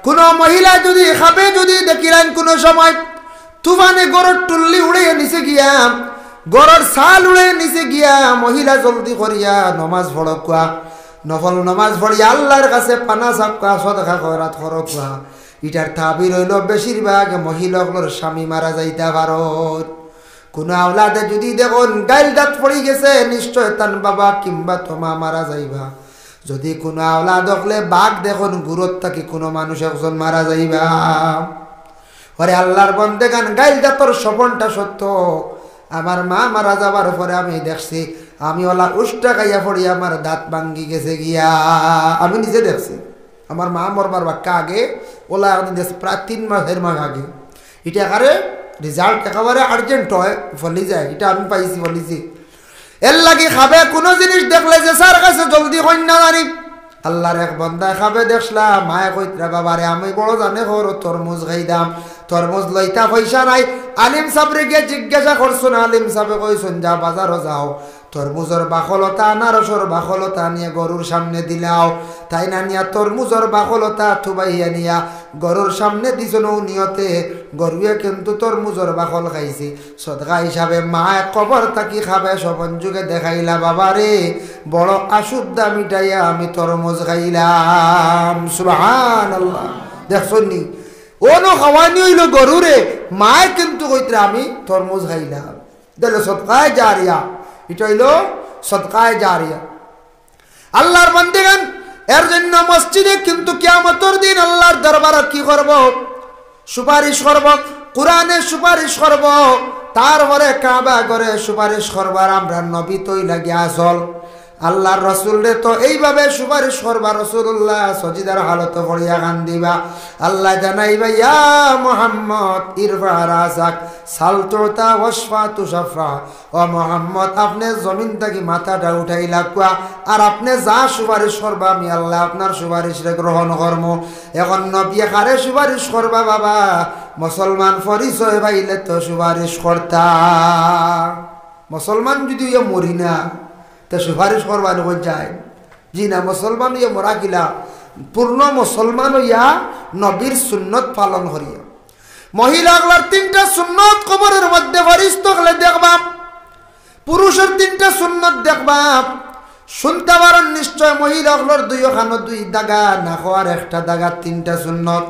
কোনো মহিলা যদি খাবে, যদি দেখিলেন কোনো সময় তুফানে গরুর টুল্লি উড়ে নিচে গিয়া, গরুর ছাল উড়ে নিচে গিয়া, মহিলা জলদি করিয়া নমাজ পড়কুয়া, নফল নমাজ পড়িয়া আল্লাহর কাছে পানা চাপকা সদকা খয়রাত করকুয়া। এটার তাবির হইল বেশিরভাগ মহিলাগুলোর স্বামী মারা যাইতে পারত। কোনো আওলাদে যদি দেখুন গাইল দাঁত পড়ি গেছে, নিশ্চয় তান বাবা কিংবা তোমা মারা যাইবা। যদি কোনো আওলাদ হলে বাঘ দেখুন গুরুত থাকি কোনো মানুষ একজন মারা যাইবা। ওরে আল্লাহর বন্দেগান, গাইল দাঁতর স্বপনটা সত্য। আমার মা মারা যাবার পরে আমি দেখছি, আমি ওলা উষ্টা খাইয়া পড়ি আমার দাঁত ভাঙ্গি গেছে গিয়া। আমি নিজে দেখছি আমার মা মরবার বাক্কা আগে ওলা একদিন দেখছি, প্রায় 3 মাসের মাস আগে। এটা একারে রেজাল্ট একেবারে আর্জেন্ট হয়, ফলি যায়। এটা আমি পাইছি, ফলিছি। এর লাগি খাবে কোনো জিনিস দেখলে যে স্যার কাছে জলদি কন্যা জানি। আল্লাহর এক বন্দায় খাবে দেখলাম, মায়ে কইতরা বাবারে আমি বড় জানে হর তরমুজ খাইদাম, তরমুজ লইতা পয়সা নাই। আলিম সাবরে গিয়ে জিজ্ঞাসা করছুন, আলিম সাবে কইছুন যা বাজারও যাও, তরমুজের বাকলতা আনারসর বাকলতা নিয়ে গরুর সামনে দিলাও। তাই না নিয়া তরমুজর বাকলতা থুবাইয়া নিয়া গরুর সামনে দিছন নিয়তে, গরুয়ে কিন্তু তরমুজর বাকল খাইছি। সদকা হিসাবে মায় কবর থাকি খাবে সবন যুগে দেখাইলা বাবারে, বড় আশুদ্ধা মিটাইয়া আমি তরমুজ খাইলাম। সুবহানাল্লাহ। দেখছন নি ওনো খাওয়ানি হইল গরুরে, মায় কিন্তু কইতরা আমি তরমুজ খাইলাম। দিলে সদকায়ে জারিয়া, এটা হইল সদকায়ে জারিয়া। আল্লাহর বান্দাগণ, এর জন্য মসজিদে কিন্তু কিয়ামতের দিন আল্লাহর দরবারে কি করব? সুপারিশ করব, কোরআনে সুপারিশ করব, তারপরে কাবা করে সুপারিশ করবার আমরা নবী তৈ লাগি আসল। আল্লাহর রসুলরে তো এইভাবে সুপারিশ করবা, রসুল্লাহ সজিদার হালত পড়িয়া গান দিবা। আল্লাহ জানাইবা ইয়া মুহাম্মদ ইরফা রাসাক সালতুতা ওয়াশফা তুশাফা। ও মুহাম্মদ আপনি জমিন থেকে মাথাটা উঠাইলা কুয়া, আর আপনি যা সুপারিশ করবা আমি আল্লাহ আপনার সুপারিশরে গ্রহণ করব। এখন নবী কারে সুপারিশ করবা বাবা? মুসলমান পরিচয় পাইলে তো সুপারিশ করতা। মুসলমান যদি মরি না তা সুপারিশ করবা নয় যায় জি না। মুসলমান ইয়ে মরা গিলা পূর্ণ মুসলমান হইয়া নবীর সুন্নত পালন করিয়া। মহিলাগুলার 3টা সুন্নত কবরের মধ্যে ফরিস্ত হলে দেখবা, পুরুষের 3টা সুন্নত দেখবা। শুনতে পারেন নিশ্চয় মহিলাগুলোর 2 খানো 2 দাগা, না হওয়ার 1টা দাগা, 3টা সুন্নত।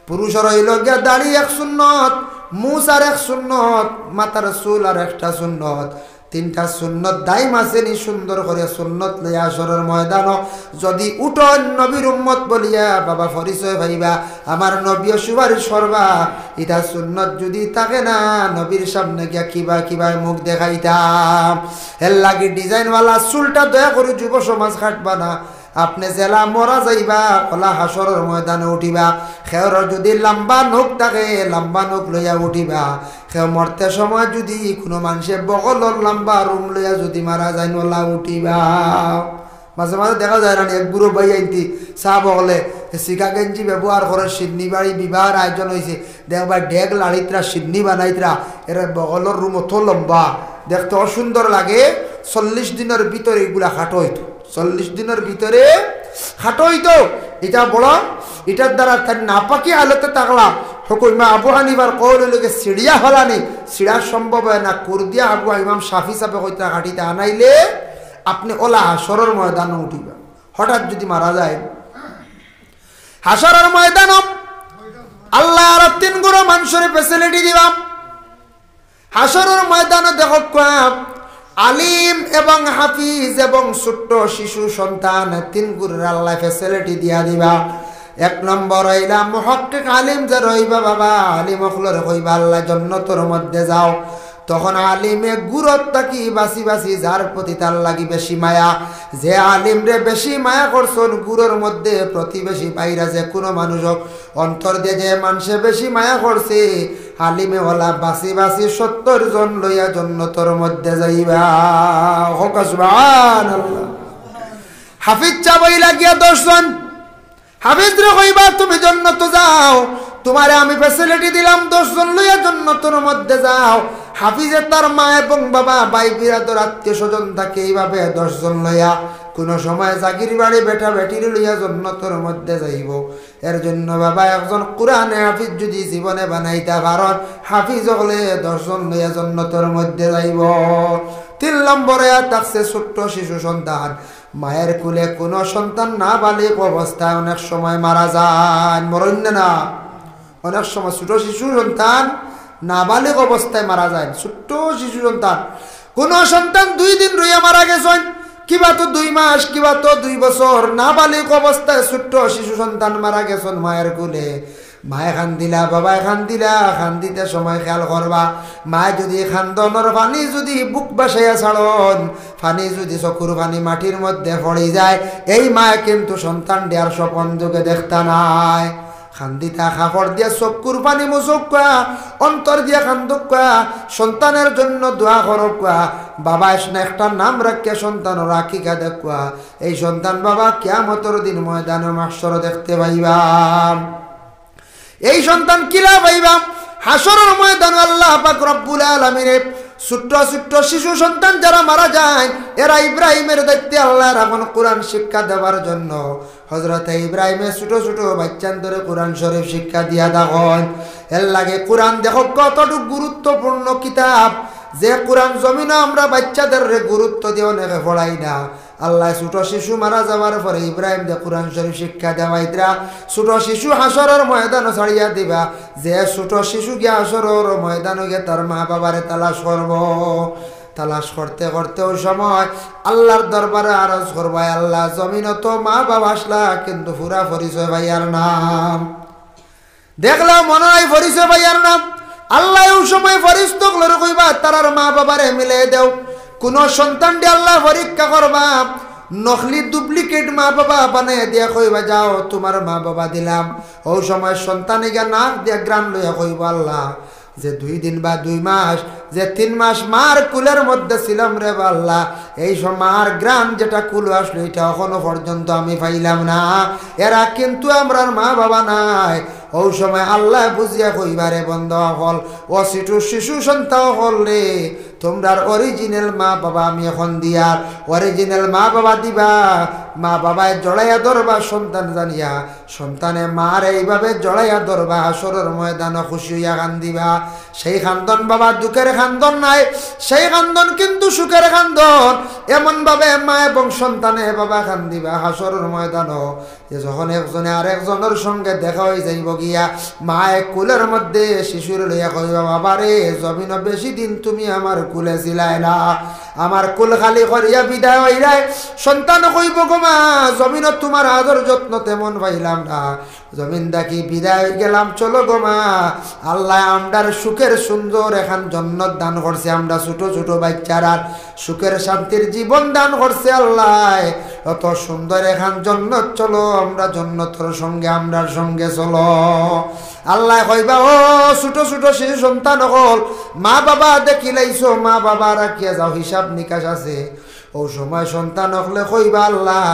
পুরুষের হইল গিয়া দাড়ি 1 সুন্নত, মুছ আর 1 সুন্নত, মাথার চুল আর 1টা সুন্নত। 3টা সুন্নত দাইম আসেনি সুন্দর করে সুন্নত লইয়া আসরের ময়দান যদি উঠন নবীর উম্মত বলিয়া বাবা পরিচয় পাইবা, আমার নবীও সুপারিশ করবা। এটা সুন্নত যদি থাকে না নবীর সামনে গিয়া কিবা কিবা মুখ দেখাইতাম। এর লাগে ডিজাইনওয়ালা চুলটা দয়া করে যুব সমাজ কাটবা না। আপনি জেলা মরা যাইবা ওলা হাসরের ময়দানে উঠিবা, খেওর যদি লম্বা নখ থাকে লম্বা নখ লইয়া উঠিবা। খেও মরতে সময় যদি কোনো মানুষের বগলর লম্বা রুম লইয়া যদি মারা যায় ওলা উঠিবা। মাঝে মাঝে দেখা যায় না এক বুড়ো ভাই আইতি চা বগলে শিকা গেঞ্জি ব্যবহার করে সিডনি বাড়ি বিবাহের আয়োজন হয়েছে, দেখবা ডেগ লাড়িতরা সিডনি বানাইতরা, এর বগলর রুম অত লম্বা দেখতে অসুন্দর লাগে। 40 দিনের ভিতরে এগুলা খাটো হইতো, 40 দিনের ভিতরে খাটো হইতো। এটা বড়, এটার দ্বারা তার নাপাকি হালতে থাকলা হকুমা আবু হানিফার কৌল লোকে সিঁড়িয়া হলানি, সিঁড়া সম্ভব হয় না। কুরদিয়া আবু ইমাম শাফি সাহেব কইতা ঘাটিতে আনাইলে আপনি ওলা হাসরের ময়দানে উঠিবা। হঠাৎ যদি মারা যায় হাসরের ময়দান আল্লাহ আর 3 গুণ মানুষের ফেসিলিটি দিবা। হাসরের ময়দানে দেখো আলিম এবং হাফিজ এবং ছোট্ট শিশু সন্তান 3 গুণের আল্লাহ ফেসিলিটি দিয়া দিবা। 1 নম্বর হইলা মুহাক্কিক আলিম যে রইবা বাবা, আলিম হলরে কইবা আল্লাহ জান্নাতের মধ্যে যাও। তখন আলিমে গুরত থাকি বাসি বাসি যার প্রতি তার লাগি বেশি মায়া, যে আলিম রে বেশি মায়া করছন গুরুর মধ্যে প্রতিবেশী পাইরা যে কোনো মানুষ অন্তর দিয়ে যে মানুষে বেশি মায়া করছে আলিমে ওলা বাসি বাসি 70 জন লইয়া জান্নাতের মধ্যে যাইবা। হোক সুবহানাল্লাহ। হাফিজ চাবাই লাগিয়া 10 জন হাফিজ রে কইবা তুমি জান্নাতে যাও, তোমারে আমি ফ্যাসিলিটি দিলাম 10 জন লইয়া জান্নাতের মধ্যে যাও। হাফিজে তার মা এবং বাবা ভাই বিরাদর আত্মীয় স্বজন থাকে এইভাবে 10 জন লইয়া কোন সময় জাগির বাড়ি বেটা বেটির লইয়া জন্নতর মধ্যে যাইব। এর জন্য বাবা একজন কোরআনে হাফিজ যদি জীবনে বানাইতে পারন, হাফিজ হলে 10 জন লইয়া জন্নতর মধ্যে যাইব। 3 নম্বরে থাকছে ছোট্ট শিশু সন্তান। মায়ের কুলে কোনো সন্তান না বালিক অবস্থায় অনেক সময় মারা যায়, মরণ না, অনেক সময় ছোট শিশু সন্তান নাবালিক অবস্থায় মারা যায়। ছোট্ট শিশু সন্তান, কোন সন্তান 2 দিন রইয়া মারা গেছেন, কিবা তো 2 মাস, কিবা তো 2 বছর, নাবালিক অবস্থায় ছোট্ট শিশু সন্তান মারা গেছেন মায়ের কুলে। মায়ে খান্দিলা, বাবায় খান্দিলা, খান্দিতে সময় খেয়াল করবা, মায়ে যদি খান্দনের পানি যদি বুক বাসাইয়া ছাড়ন, পানি যদি চকুর পানি মাটির মধ্যে পড়ে যায়, এই মায়ে কিন্তু সন্তান দেওয়ার স্বপন যুগে দেখতা নাই। খান্দিতা খাফড় দিয়া চকুর পানি মুচুক কোয়া, অন্তর দিয়া খান্দুক কোয়া, সন্তানের জন্য দোয়া করক কোয়া। বাবা এসে একটা নাম রাখিয়া সন্তান রাখিকা দেখুয়া, এই সন্তান বাবা কিয়ামতের দিন ময়দানে মাহশর দেখতে পাইবাম। এই সন্তান কিলা পাইবাম হাসরের ময়দানে। আল্লাহ পাক রব্বুল আলামিন ছোট্ট ছোট্ট শিশু সন্তান যারা মারা যায়, এরা ইব্রাহিমের দায়িত্বে আল্লাহর এখন কোরআন শিক্ষা দেওয়ার জন্য হযরত ইব্রাহিমের ছোট ছোট বাচ্চান ধরে কোরআন শরীফ শিক্ষা দিয়া দেখেন। এর লাগে কোরআন দেখো কতটুকু গুরুত্বপূর্ণ কিতাব, যে কোরআন জমিনে আমরা বাচ্চাদের গুরুত্ব দিয়ে অনেকে পড়াই না। আল্লাহ ছোট শিশু মারা যাওয়ার পরে ইব্রাহিম দে কোরআন শরীফ শিক্ষা দেওয়াইতরা। ছোট শিশু হাসরের ময়দান ছাড়িয়া দিবা, যে ছোট শিশু গিয়ে হাসরের ময়দানে গিয়ে তার মা বাবারে তালাশ করব। তালাশ করতে করতে ওই সময় আল্লাহর দরবারে আরজ করবাই, আল্লাহ জমিন তো মা বাবা আসলা কিন্তু পুরা পরিচয় ভাইয়ার নাম দেখলাম, মনে হয় পরিচয় ভাইয়ার নাম। আল্লাহ ওই সময় ফরিস্ত কইবা তারার মা বাবারে মিলে দেও। কোন সন্তান দিয়ে আল্লাহ পরীক্ষা করবা, নকলি ডুপ্লিকেট মা বাবা বানিয়ে দিয়া কইবা যাও তোমার মা বাবা দিলাম। ওই সময় সন্তানে গিয়া নাক দিয়া গ্রাম লইয়া কইবা আল্লাহ যে 2 দিন বা 2 মাস, যে 3 মাস মার কুলের মধ্যে ছিলাম রে আল্লাহ, এই মার গ্রাম যেটা কুল আসলো এটা এখনো পর্যন্ত আমি পাইলাম না, এরা কিন্তু আমরার মা বাবা নাই। ওই সময় আল্লাহ বুঝিয়া কইবারে বন্ধ হল, ও শিশু সন্তান হল রে, তোমরার অরিজিনাল মা বাবা আমি এখন দিয়ার অরিজিনাল মা বাবা দিবা। মা বাবায় জড়াইয়া ধরবা সন্তান জানিয়া, সন্তানে মার এইভাবে জড়াইয়া ধরবা, হাসরের ময়দানে খুশি হইয়া কান্দিবা। সেই খান্দন বাবা দুঃখের খান্দন নাই, সেই খান্দন কিন্তু সুখের খান্দন। এমন ভাবে মা এবং সন্তানে বাবা কান্দিবা হাসরের ময়দানও, যখন একজনে আরেকজনের সঙ্গে দেখা হয়ে যাইব গিয়া, মা এক কুলের মধ্যে শিশুর লইয়া কইবা বাবা রে জমিন বেশি দিন তুমি আমার কুলে ছিলাই না, আমার কুল খালি করিয়া বিদায় হইলাই। সন্তান কইব গো মা জমিন তোমার আদর যত্ন তেমন পাইলাম না, জমিন দেখি বিদায় গেলাম চলো গো মা। আল্লাহ আমরার সুখের সুন্দর এখন জন্নত দান করছে, আমরা ছোট ছোট বাচ্চারা সুখের শান্তির জীবন দান করছে আল্লাহ। অত সুন্দর এখন জন্নত, চলো আমরা জন্নতর সঙ্গে আমরার সঙ্গে চলো। আল্লাহ কইবা ও ছোট ছোট শিশু সন্তান হল মা বাবা দেখিলাইছো, মা বাবা রাখিয়া যাও, হিসাব নিকাশ আছে। ও সময় সন্তান হলে কইবা আল্লাহ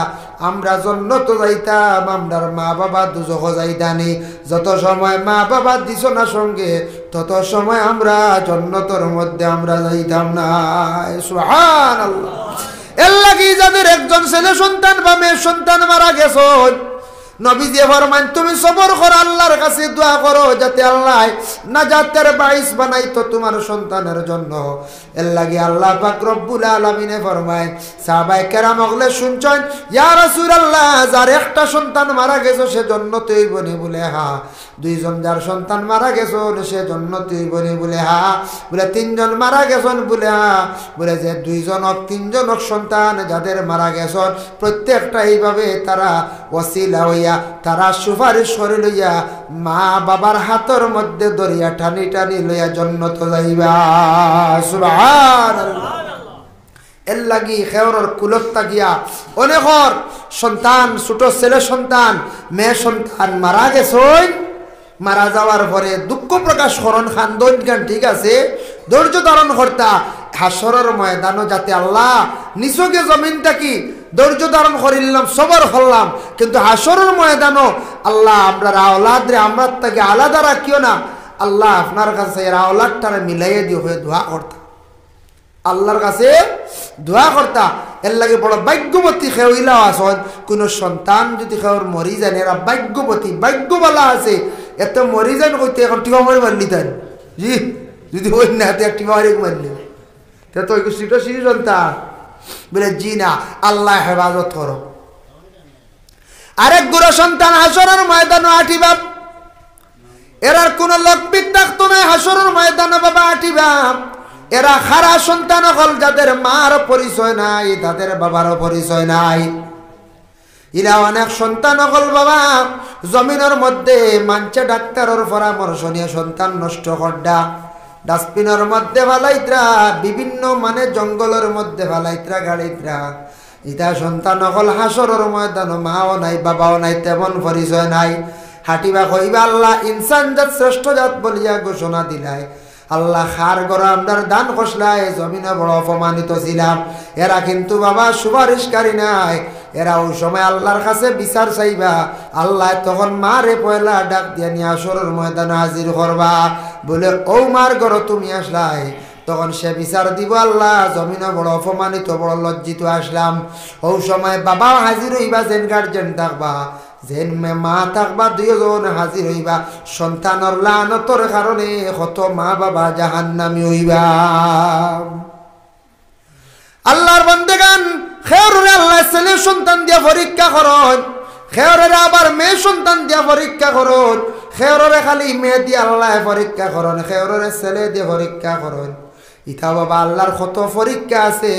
আমরা জন্নত যাইতাম, আমরার মা বাবা দুজখ যাইতানি। যত সময় মা বাবা দিছ না সঙ্গে, তত সময় আমরা জন্নতর মধ্যে আমরা যাইতাম না। সুবহানাল্লাহ। এর লাগি যাদের একজন ছেলে সন্তান বা মেয়ে সন্তান মারা গেছে, নবীজি ফরমান তুমি সবর করো, আল্লাহর কাছে দোয়া করো যাতে আল্লাহ নাজাতের বাইস বানাইতো তোমার সন্তানের জন্য। এর লাগি আল্লাহ পাক রব্বুল আলামিনে ফরমায় সাহাবায়ে কেরাম হলে শুনছেন ইয়া রাসূলুল্লাহ যার একটা সন্তান মারা গেছে সে জান্নাতে হইব নি? বলে হ্যাঁ। 2 জন যার সন্তান মারা গেছে সে জান্নাতে হইব নি? বলে হ্যাঁ। বলে 3 জন মারা গেছেন? বলে হ্যাঁ। বলে যে 2 জন 3 জন সন্তান যাদের মারা গেছেন প্রত্যেকটা এইভাবে তারা ওসিলা হইয়া তারা সুপারিশ করে লইয়া মা বাবার হাতের মধ্যে দরিয়া টানি টানি লইয়া জন্নত যাইবা। সুবহানাল্লাহ। এর লাগি খেওরের কুলত তাকিয়া অনেকর সন্তান, ছোট ছেলে সন্তান মেয়ে সন্তান মারা গেছেন, মারা যাওয়ার পরে দুঃখ প্রকাশ করন, খান্দন গান ঠিক আছে, ধৈর্য ধারণ কর্তা হাসরের ময়দানও যাতে আল্লাহ নিছকে জমিনটা কি ধৈর্য ধারণ করিলাম, সবর করলাম, কিন্তু হাসরের ময়দানও আল্লাহ আমরা আওলাদ রে আমরা তাকে আলাদা রাখিও না, আল্লাহ আপনার কাছে এরা ওলাদটারে মিলাইয়ে দিয়ে হয়ে দোয়া করতা আল্লাহর কাছে দোয়া করতা এর লাগে বড় ভাগ্যবতী খেউইলা আসন কোনো সন্তান যদি খেউর মরি যান এরা ভাগ্যবতী ভাগ্যবালা আছে এত মরি যান কইতে এখন টিপা মারি মারলি তাই জি যদি ওই না টিপা মারি মারলি তো সিটা সিঁড়ি সন্তান বলে জি না আল্লাহ হেফাজত করো আরেক গুরু সন্তান হাসরের ময়দানে আটিবা এরার কোন লকবিক থাকতো না হাসরের ময়দানে বাবা আটিবা এরা খারা সন্তান হল যাদের মার পরিচয় নাই তাদের বাবারও পরিচয় নাই এরা অনেক সন্তান হল বাবা জমিনের মধ্যে মানছে ডাক্তারের পরামর্শ নিয়ে সন্তান নষ্ট করডা ডাস্টবিনের মধ্যে ফালাইত্রা বিভিন্ন মানে জঙ্গলের মধ্যে ফালাইত্রা গাড়িত্রা ইটা সন্তান হল হাসরের ময়দান মাও নাই বাবাও নাই তেমন পরিচয় নাই হাঁটিবা কইবা আল্লাহ ইনসান জাত শ্রেষ্ঠ জাত বলিয়া ঘোষণা দিলাই আল্লাহ খার গড়া আমদার দান খসলায় জমিনে বড় অপমানিত ছিলাম এরা কিন্তু বাবা সুপারিশকারী নাই এরা ওই সময় আল্লাহর কাছে বিচার চাইবা আল্লাহ তখন মারে পয়লা ডাক দিয়া নিয়ে আসরের ময়দানে হাজির করবা বলে ও মার গড় তুমি আসলাই তখন সে বিচার দিব আল্লাহ জমিনে বড় অপমানিত বড় লজ্জিত আসলাম ও সময় বাবা হাজির হইবা যেন গার্জেন থাকবা যেন মা থাকবা দুইজন হাজির হইবা সন্তানের লানতর কারণে কত মা বাবা জাহান্নামী হইবা আল্লাহর বান্দাগান খেয়রে আল্লাহ ছেলে সন্তান দিয়া পরীক্ষা করন খেয়রে আবার মেয়ে সন্তান দিয়া পরীক্ষা করন খেয়রে খালি মেয়ে দিয়ে আল্লাহ পরীক্ষা করন খেয়রে ছেলে দিয়ে পরীক্ষা করন ইতা বাবা আল্লাহর কত পরীক্ষা আছে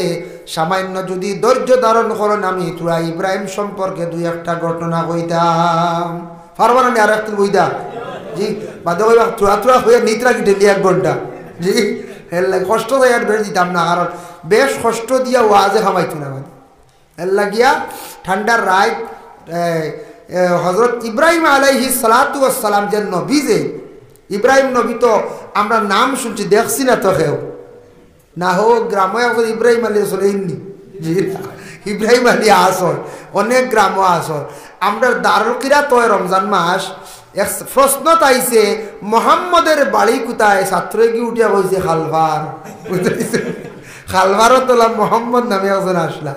সামান্য যদি ধৈর্য ধারণ করেন আমি তোরা ইব্রাহিম সম্পর্কে দুই একটা ঘটনা কইতাম পারবা না আর একদিন বইতা জি বাদে কইবা তোরা হয়ে নিত্রা কি ঢেলি 1 ঘন্টা জি এর লাগে কষ্ট দেয় আর বেশ দিতাম না কারণ বেশ কষ্ট দিয়া ওয়াজে খামাইতো না মানে এর লাগিয়া ঠান্ডার রাত হযরত ইব্রাহিম আলাইহিস সালাতু ওয়াস সালাম যে নবী যে ইব্রাহিম নবী তো আমরা নাম শুনছি দেখছি না তো কেউ না হোক গ্রামে এখন ইব্রাহিম আলী আসল এমনি ইব্রাহিম আলী আসর অনেক গ্রামও আসর আমরা দারুকিরা তো রমজান মাস এক প্রশ্ন তাইছে মোহাম্মদের বাড়ি কোথায় ছাত্রে কি উঠিয়া কইছে খালভার খালভারও তোলা মোহাম্মদ নামে একজন আসলা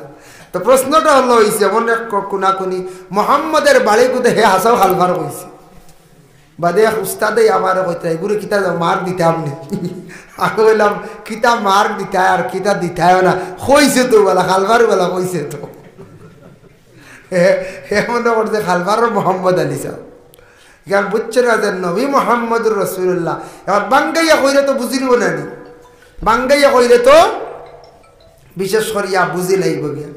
তো প্রশ্নটা হলো হয়েছে এমন এক কোনাকুনি মোহাম্মদের বাড়ি কোথায় হে হাসাও খালভার কইছে বাদে এক উস্তাদে আমার কইতে এগুলো কিতা মার্ক দিতে আপনি আমি বললাম কিতা মার্ক দিতায় আর কিতা দিতায় না কইছে তো বেলা খালবার বেলা কইছে তো এমন করছে খালবার মোহাম্মদ আলী সাহ এখানে বুঝছে না যে নবী মোহাম্মদুর রসুল্লাহ এবার বাঙ্গাইয়া কইলে তো বুঝিব না নি বাঙ্গাইয়া কইলে তো বিশেষ করিয়া বুঝি লাগবে গিয়া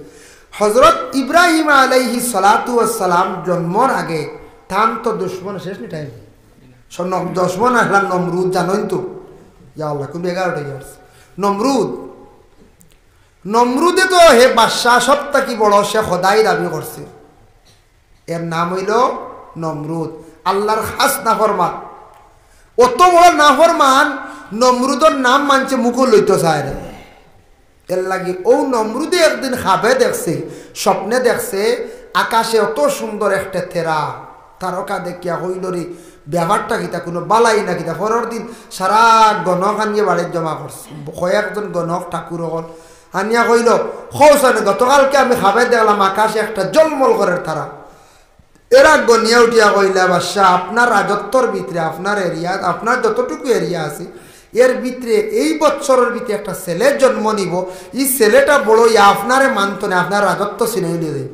হজরত ইব্রাহিম আলাইহি সালাতু ওয়াস সালাম জন্মর আগে তান তো দুশ্মন শেষ নি টাইম দুশ্মন আসলাম নমরুদ জানেন তো ইয়া আল্লাহ কোন 11টা ইয়ার্স নমরুদে তো হে বাদশাহ সবটা কি বড় সে খোদাই দাবি করছে এর নাম হইল নমরুদ আল্লাহর খাস নাফরমান অত বড় নাফরমান নমরুদের নাম মানছে মুখ লইতো চায় না এর লাগে ও নমরুদে একদিন খাবে দেখছে স্বপ্নে দেখছে আকাশে অত সুন্দর একটা তেরা তারকা দেখিয়া হইল রে ব্যাপারটা কিতা কোনো বালাই না কিতা পরের দিন সারা গণক আনিয়ে বাড়ির জমা করছে কয়েকজন গণক ঠাকুর হল আনিয়া কইল খৌসানে গতকালকে আমি খাবে দেখলাম আকাশে একটা জলমল করে তারা এরা গনিয়া উঠিয়া কইলা বাদশাহ আপনার রাজত্বর ভিতরে আপনার এরিয়া আপনার যতটুকু এরিয়া আছে এর ভিতরে এই বছরের ভিতরে একটা ছেলে জন্ম নিব এই ছেলেটা বড় আপনারে মানত না আপনার রাজত্ব ছিনাই দিয়ে দেয়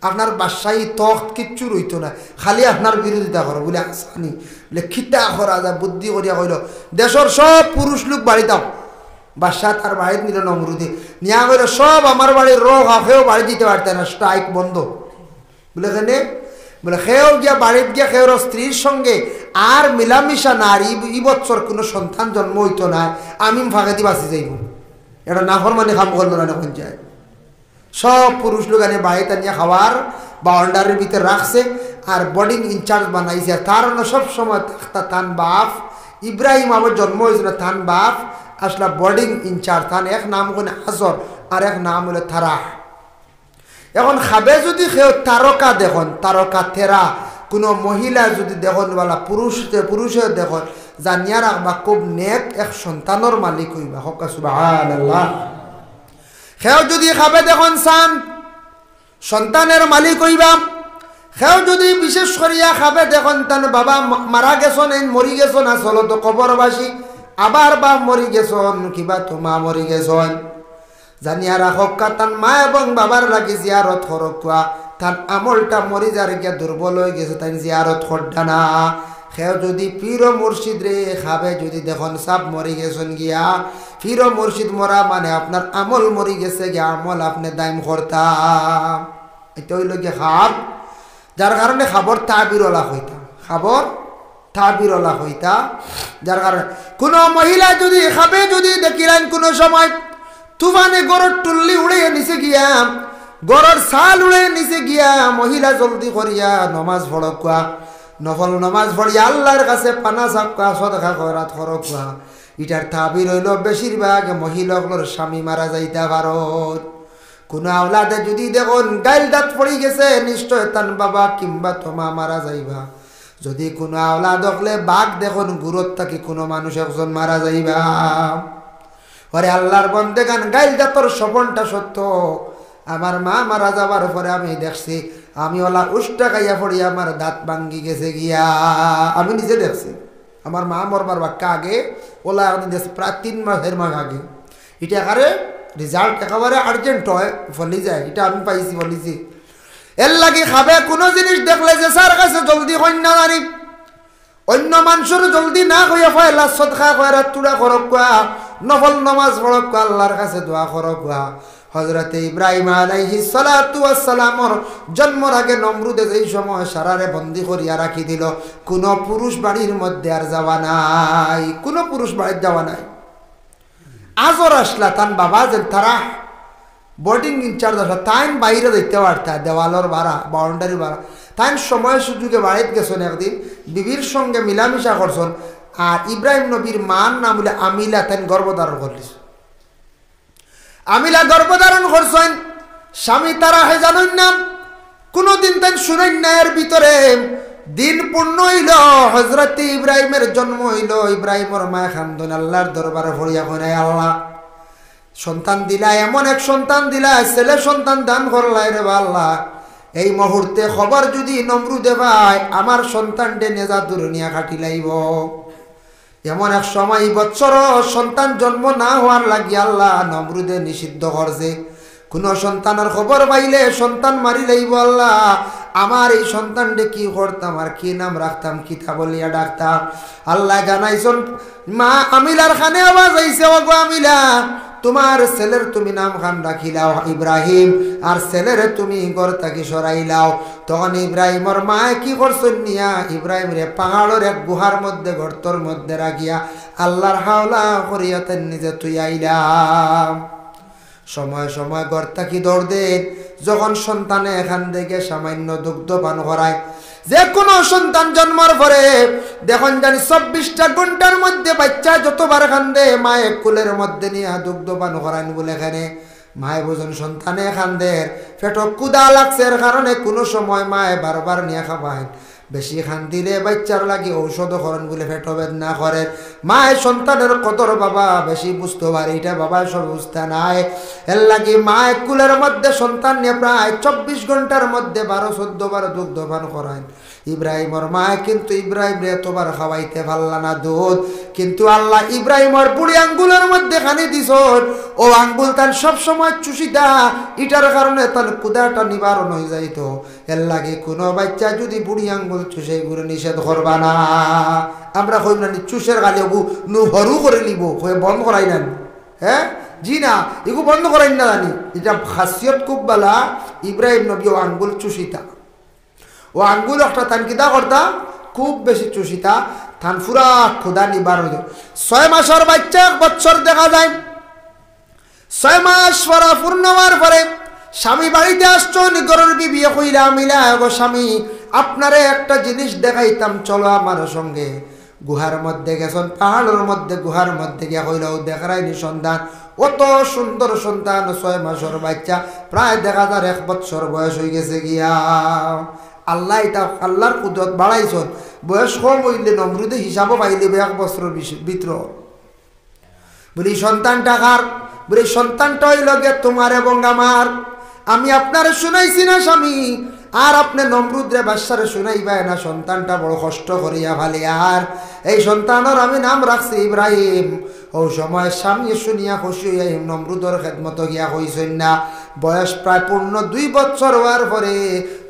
আপনার বাদশাহী তখ্ত কিচ্ছু রইত না খালি আপনার বিরোধিতা করো বলে আসানি বলে খিতা করা যায় বুদ্ধি করিয়া কইল দেশের সব পুরুষ লোক বাড়ি দাও বাদশাহ তার বাড়িতে নিল নমরুদে নিয়া কইল সব আমার বাড়ির রোগ হাফেও বাড়ি দিতে পারতেন না স্ট্রাইক বন্ধ বলে কেন বলে খেয়েও গিয়া বাড়িতে গিয়া খেয়ের স্ত্রীর সঙ্গে আর মিলামিশা না আর এই বছর কোনো সন্তান জন্ম হইতো না আমি ফাঁকাতি বাঁচি যাইব এটা নাফরমানি কাম করলো না এখন যায় সব পুরুষ লোক আনে বাড়িতে নিয়ে খাওয়ার বাউন্ডারির ভিতরে রাখছে আর বোর্ডিং ইনচার্জ বানাইছে তার সব সময় তান বাপ ইব্রাহিম আবার জন্ম হয়েছিল তান বাপ আসলা বোর্ডিং ইনচার্জ তান এক নাম ওখানে হাজর আর এক নাম হলো থারাহ এখন খাবে যদি কেউ তারকা দেখুন তারকা তেরা কোনো মহিলা যদি দেখুন বলা পুরুষে দেখুন জানিয়া রাখবা খুব নেক এক সন্তানের মালিক হইবা। হক সুবহানাল্লাহ। সেও যদি খাবে দেখুন চান সন্তানের মালিক হইবা। সেও যদি বিশেষ করিয়া খাবে দেখুন তান বাবা মারা গেছন মরি গেছন আসলত কবরবাসী আবার বা মরি গেছন কিবা তোমা মরি গেছন জানিয়া রাখক তান মা এবং বাবার লাগি জিয়ারত করকুয়া তার আমলটা মরি যার গিয়া দুর্বল হয়ে গেছে তাই জিয়ারত করডা না। সেও যদি পীর মুর্শিদ রে খাবে যদি দেখুন সাপ মরি গেছেন গিয়া পীর মুর্শিদ মরা মানে আপনার আমল মরি গেছে গিয়া আমল আপনি দাইম করতাম। এটা হইল গিয়ে খাব যার কারণে খাবর তাবিরলা হইতা খাবর তাবিরলা হইতা যার কারণে কোনো মহিলা যদি খাবে যদি দেখিলেন কোনো সময় তুফানে গরর টুল্লি উড়ে নিচে গিয়া গরর সাল উড়ে নিচে গিয়া মহিলা জলদি করিয়া নমাজ পড়কুয়া নফল নমাজ পড়িয়া আল্লাহর কাছে পানা চাপকা সদকা করাত করকুয়া। এটার তাবির হইল বেশিরভাগ মহিলাগুলোর স্বামী মারা যাইতা ভারত। কোনো আওলাদে যদি দেখুন গাইল দাঁত পড়ি গেছে নিশ্চয় তান বাবা কিংবা তোমা মারা যাইবা। যদি কোনো আওলাদ হলে বাঘ দেখুন গুরুত থাকি কোনো মানুষ একজন মারা যাইবা। পরে আল্লাহর বন্দেগান গাইল দাঁতর স্বপনটা সত্য। আমার মা মারা যাবার পরে আমি দেখছি আমি ওলা উষ্টা খাইয়া পড়ি আমার দাঁত ভাঙ্গি গেছে গিয়া। আমি নিজে দেখছি আমার মা মরবার বাক্কা আগে ওলা দেখছি প্রায় 3 মাসের মাস আগে। এটা কারে রেজাল্ট একেবারে আর্জেন্ট হয় ফলি যায় এটা আমি পাইছি বলিছি। এর লাগে খাবে কোনো জিনিস দেখলে যে স্যার কাছে জলদি কন্যা জানি অন্য মানুষের জলদি না হইয়া ফয়লা সদকা কয়রা তুড়া করকুয়া নফল নমাজ পড়কুয়া আল্লাহর কাছে দোয়া করকুয়া। হযরতে ইব্রাহিম আলাইহিস সালাতু ওয়াস সালামর জন্মর আগে নমরুদে যেই সময় সারারে বন্দী করিয়া রাখি দিল কোনো পুরুষ বাড়ির মধ্যে আর যাওয়া নাই, কোনো পুরুষ বাড়ির যাওয়া নাই। আজর আসলা তান বাবা যে তারা বোর্ডিং ইনচার্জ আসলা তাইন বাইরে দেখতে পারতা দেওয়ালর বাড়া বাউন্ডারি বাড়া তাইন সময় সুযোগে বাড়িতে গেছেন একদিন বিবির সঙ্গে মিলামিশা করছেন। আর ইব্রাহিম নবীর মান নাম বলে আমিলা তাইন গর্ভধারণ করলিস। আমিলা গর্ভধারণ করছেন স্বামী তারা হে জানেন না কোনোদিন তাই শুনেন না। এর ভিতরে দিন পূর্ণ হইল হযরত ইব্রাহিমের জন্ম হইল। ইব্রাহিমের মায় খান্দন আল্লাহর দরবারে ভরিয়া কয় আল্লাহ সন্তান দিলা এমন এক সন্তান দিলা ছেলে সন্তান দান করলাই রে আল্লাহ। এই মুহূর্তে খবর যদি নমরুদে ভাই আমার সন্তানটে নেজা দুনিয়া খাটি লাইব এমন এক সময় বৎসর সন্তান জন্ম না হওয়ার লাগি আল্লাহ নমরুদে নিষিদ্ধ করছে। কোনো সন্তানের খবর পাইলে সন্তান মারি লাইব আল্লাহ। আমার এই সন্তানটে কি করতাম আর কি নাম রাখতাম কিতা বলিয়া ডাকতাম। আল্লাহ জানাইছেন মা আমিলার খানে আওয়াজ আইছে ওগো আমিলা তোমার ছেলের তুমি নাম খান রাখিলাও ইব্রাহিম আর ছেলের তুমি ঘর থাকি সরাইলাও। তখন ইব্রাহিমর মা কি করছেন নিয়া ইব্রাহিম রে পাহাড়ের এক গুহার মধ্যে গর্তর মধ্যে রাখিয়া আল্লাহর হাওলা করিয়া তেন নিজে তুই আইলাম। সময় সময় ঘর থাকি দৌড় দেন যখন সন্তানে এখান থেকে সামান্য দুগ্ধ পান করায়। যে কোনো সন্তান জন্মার পরে দেখুন জানি 24টা ঘন্টার মধ্যে বাচ্চা যতবার কান্দে মায়ের কুলের মধ্যে নিয়ে দুগ্ধ পান করান বলে এখানে মায়ে বোঝেন সন্তানে কান্দে পেট কুদা লাগছে এর কারণে কোনো সময় মায়ে বারবার নিয়ে খাবায়। বেশি খান দিলে বাচ্চার লাগি ঔষধ করেন বলে পেট বেদনা করে। মায়ের সন্তানের কদর বাবা বেশি বুঝতে পারে এটা বাবা সব বুঝতে নাই। এর লাগি মায়ের কুলের মধ্যে সন্তান নিয়ে প্রায় 24 ঘন্টার মধ্যে 12-14 বার দুগ্ধ পান করায়। ইব্রাহিমর মায় কিন্তু ইব্রাহিম রে এতবার খাওয়াইতে পারলা না দুধ, কিন্তু আল্লাহ ইব্রাহিমর বুড়ি আঙ্গুলের মধ্যে খানি দিছ ও আঙ্গুল তার সবসময় চুষিতা এটার কারণে তার কুদাটা নিবারণ হয়ে যাইত। এর লাগে কোনো বাচ্চা যদি বুড়ি আঙ্গুল চুষে ঘুরে নিষেধ করবা না। আমরা কই না চুষের গালে নু হরু করে নিব হয়ে বন্ধ করাই না। হ্যাঁ জি না এগু বন্ধ করাই না জানি এটা খাসিয়ত খুব বালা। ইব্রাহিম নবী ও আঙ্গুল চুষিতা ও আঙ্গুল একটা তান কিতা করতা খুব বেশি চুষিতা থান ফুরা খোদা নিবার হয়ে 6 মাসের বাচ্চা 1 বছর দেখা যায়। 6 মাস পরা পূর্ণ হওয়ার পরে স্বামী বাড়িতে আসছো নিগরের বিবি কইরা মিলা গো স্বামী আপনারে একটা জিনিস দেখাইতাম চলো আমার সঙ্গে। গুহার মধ্যে গেছেন পাহাড়ের মধ্যে গুহার মধ্যে গিয়া কইলাও দেখারাইনি সন্তান অত সুন্দর সন্তান 6 মাসের বাচ্চা প্রায় দেখা যায় 1 বছর বয়স হয়ে গেছে গিয়া। আল্লাহ এটা আল্লাহর কুদরত বাড়াইছন বয়স কম হইলে নমরুদে হিসাবও পাইলে 1 বছরের ভিতর বলি সন্তানটা কার বলি সন্তানটা হইল গে তোমার এবং আমার আমি আপনারে শুনাইছি না স্বামী আর আপনি নমরুদরে বাদশারে শুনাইবাই না সন্তানটা বড় কষ্ট করিয়া ভালি আর এই সন্তানের আমি নাম রাখছি ইব্রাহিম ও সময় স্বামী শুনিয়া খুশি হইয়া নমরুদর খেদমত গিয়া কইছেন না বয়স প্রায় পূর্ণ 2 বছর হওয়ার পরে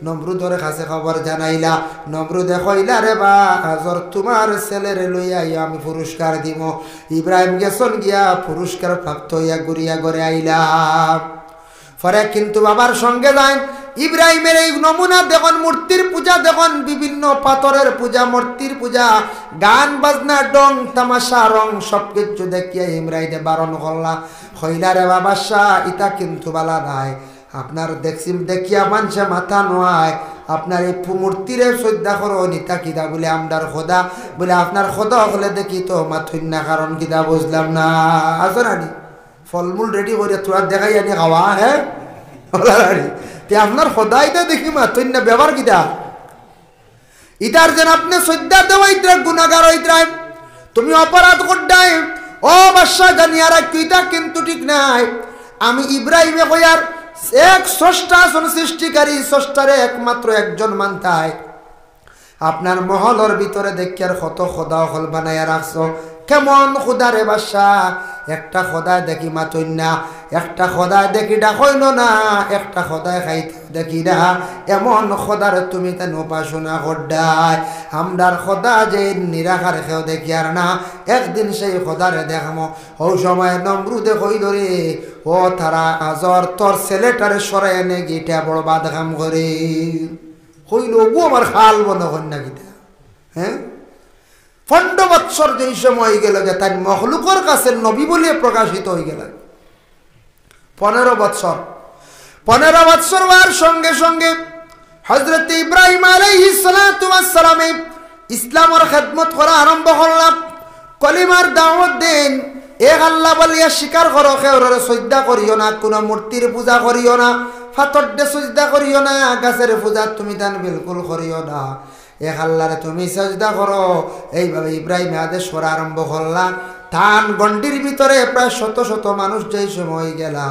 নমরুদর কাছে খবর জানাইলা নমরুদে কইলা রে বা আজর তোমার ছেলেরে লইয়া আমি পুরস্কার দিব ইব্রাহিম গেছন গিয়া পুরস্কার প্রাপ্ত হইয়া ঘুরিয়া ঘরে আইলা পরে কিন্তু বাবার সঙ্গে যায় ইব্রাহিমের এই নমুনা দেখুন মূর্তির পূজা দেখুন বিভিন্ন পাথরের পূজা মূর্তির পূজা গান বাজনা ডং তামাশা রং সবকিছু দেখিয়া ইব্রাহিমে বারণ করলা হইলা রে বাবাসা ইটা কিন্তু বালা নাই আপনার দেখছি দেখিয়া মানুষে মাথা নোয়ায় আপনার এই মূর্তিরে শ্রদ্ধা করো নিতা কিতা বলে আমদার খোদা বলে আপনার খোদা হলে দেখি তো মাথুন না কারণ কিতা বুঝলাম না আসো নানি ফলমূল রেডি করে তোরা দেখাই আনি খাওয়া হ্যাঁ তে আপনার খোদাইতে দেখি মাথুন না ব্যবহার কিতা ইটার যেন আপনি শ্রদ্ধা দেওয়া ইতরা গুণাগার হইতরা তুমি অপরাধ করডাই ও বাদশা জানিয়া রাখি ইটা কিন্তু ঠিক নাই আমি ইব্রাহিমে কইয়ার এক স্রষ্টা সৃষ্টিকারী স্রষ্টারে একমাত্র একজন মানতাই আপনার মহলর ভিতরে দেখিয়ার কত খোদা হল বানাইয়া রাখছো কেমন খোদারে বাদশা একটা খোদায় দেখি মাথুন না একটা খোদায় দেখি ডাকইন না একটা খোদায় খাইতে দেখি না এমন খোদার তুমি তেন উপাসনা করডায় আমরার খোদা যে নিরাকার খেও দেখি আর না একদিন সেই খোদারে দেখামো ও সময় নমরুদে কই ধরে ও তারা আজর তোর ছেলেটারে সরাই এনে গিটা বড় বাদ কাম করে কইল গো আমার খাল বন্ধ কর না গিটা হ্যাঁ 15 বছর যেই সময় গেল যে তাই মখলুকর কাছে নবী বলে প্রকাশিত হয়ে গেল 15 বছর হওয়ার সঙ্গে সঙ্গে হযরত ইব্রাহিম আলাইহিস সালাতু ওয়াস সালাম ইসলামের খেদমত করা আরম্ভ করলাম কলিমার দাওয়াত দেন এক আল্লাহ বলিয়া স্বীকার করো কেউরে শ্রদ্ধা করিও না কোনো মূর্তির পূজা করিও না ফাতর দে শ্রদ্ধা করিও না গাছের পূজা তুমি তান বিলকুল করিও না এক আল্লাহরে তুমি সাজদা করো এইভাবে ইব্রাহিম আদেশ করা আরম্ভ করলা ধান গন্ডির ভিতরে প্রায় শত শত মানুষ যেই সময় গেলা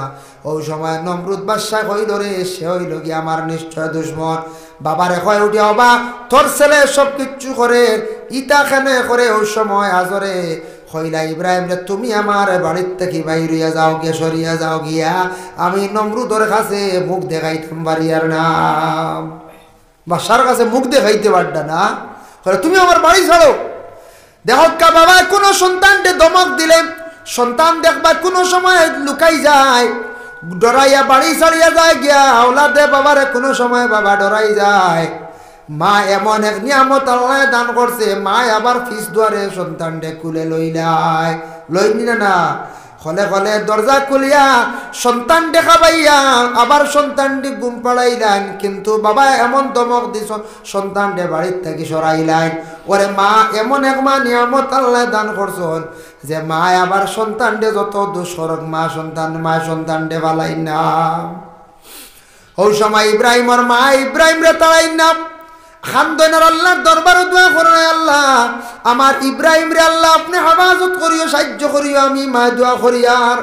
ওই সময় নমরুদ বাদশা কইল রে সে হইল কি আমার নিশ্চয় দুশ্মন বাবারে কয় উঠে অবা তোর ছেলে সব কিচ্ছু করে ইটা খানে করে ওই সময় আজরে কইলা ইব্রাহিম রে তুমি আমার বাড়ির থেকে বাইরিয়া যাও গিয়া সরিয়া যাও গিয়া আমি নমরুদর কাছে মুখ দেখাইতাম বাড়িয়ার নাম বাদশার কাছে মুখ দেখাইতে পারডা না তুমি আমার বাড়ি ছাড়ো দেখো কা বাবা কোনো সন্তানকে দমক দিলে সন্তান দেখবা কোনো সময় লুকাই যায় ডরাইয়া বাড়ি ছাড়িয়া যায় গিয়া আওলাদে বাবারে কোনো সময় বাবা ডরাই যায় মা এমন এক নিয়ামত আল্লাহ দান করছে মা আবার ফিস দুয়ারে সন্তানকে কুলে লইনি না হলে হলে দরজা খুলিয়া সন্তান দেখা পাইয়া আবার সন্তানটি ঘুম পাড়াইলেন কিন্তু বাবা এমন দমক দিছ সন্তানটে বাড়ির থেকে সরাইলেন ওরে মা এমন এক মা নিয়ামত আল্লাহ দান করছেন যে মা আবার সন্তানটে যত দুঃসরক মা সন্তানটে বালাই না ওই সময় ইব্রাহিমর মা ইব্রাহিম রে তাড়াই না খানদনের আল্লাহর দরবারে দোয়া করে আল্লাহ আমার ইব্রাহিম রে আল্লাহ আপনি হেফাজত করিও সাহায্য করিও আমি মা দোয়া করি আর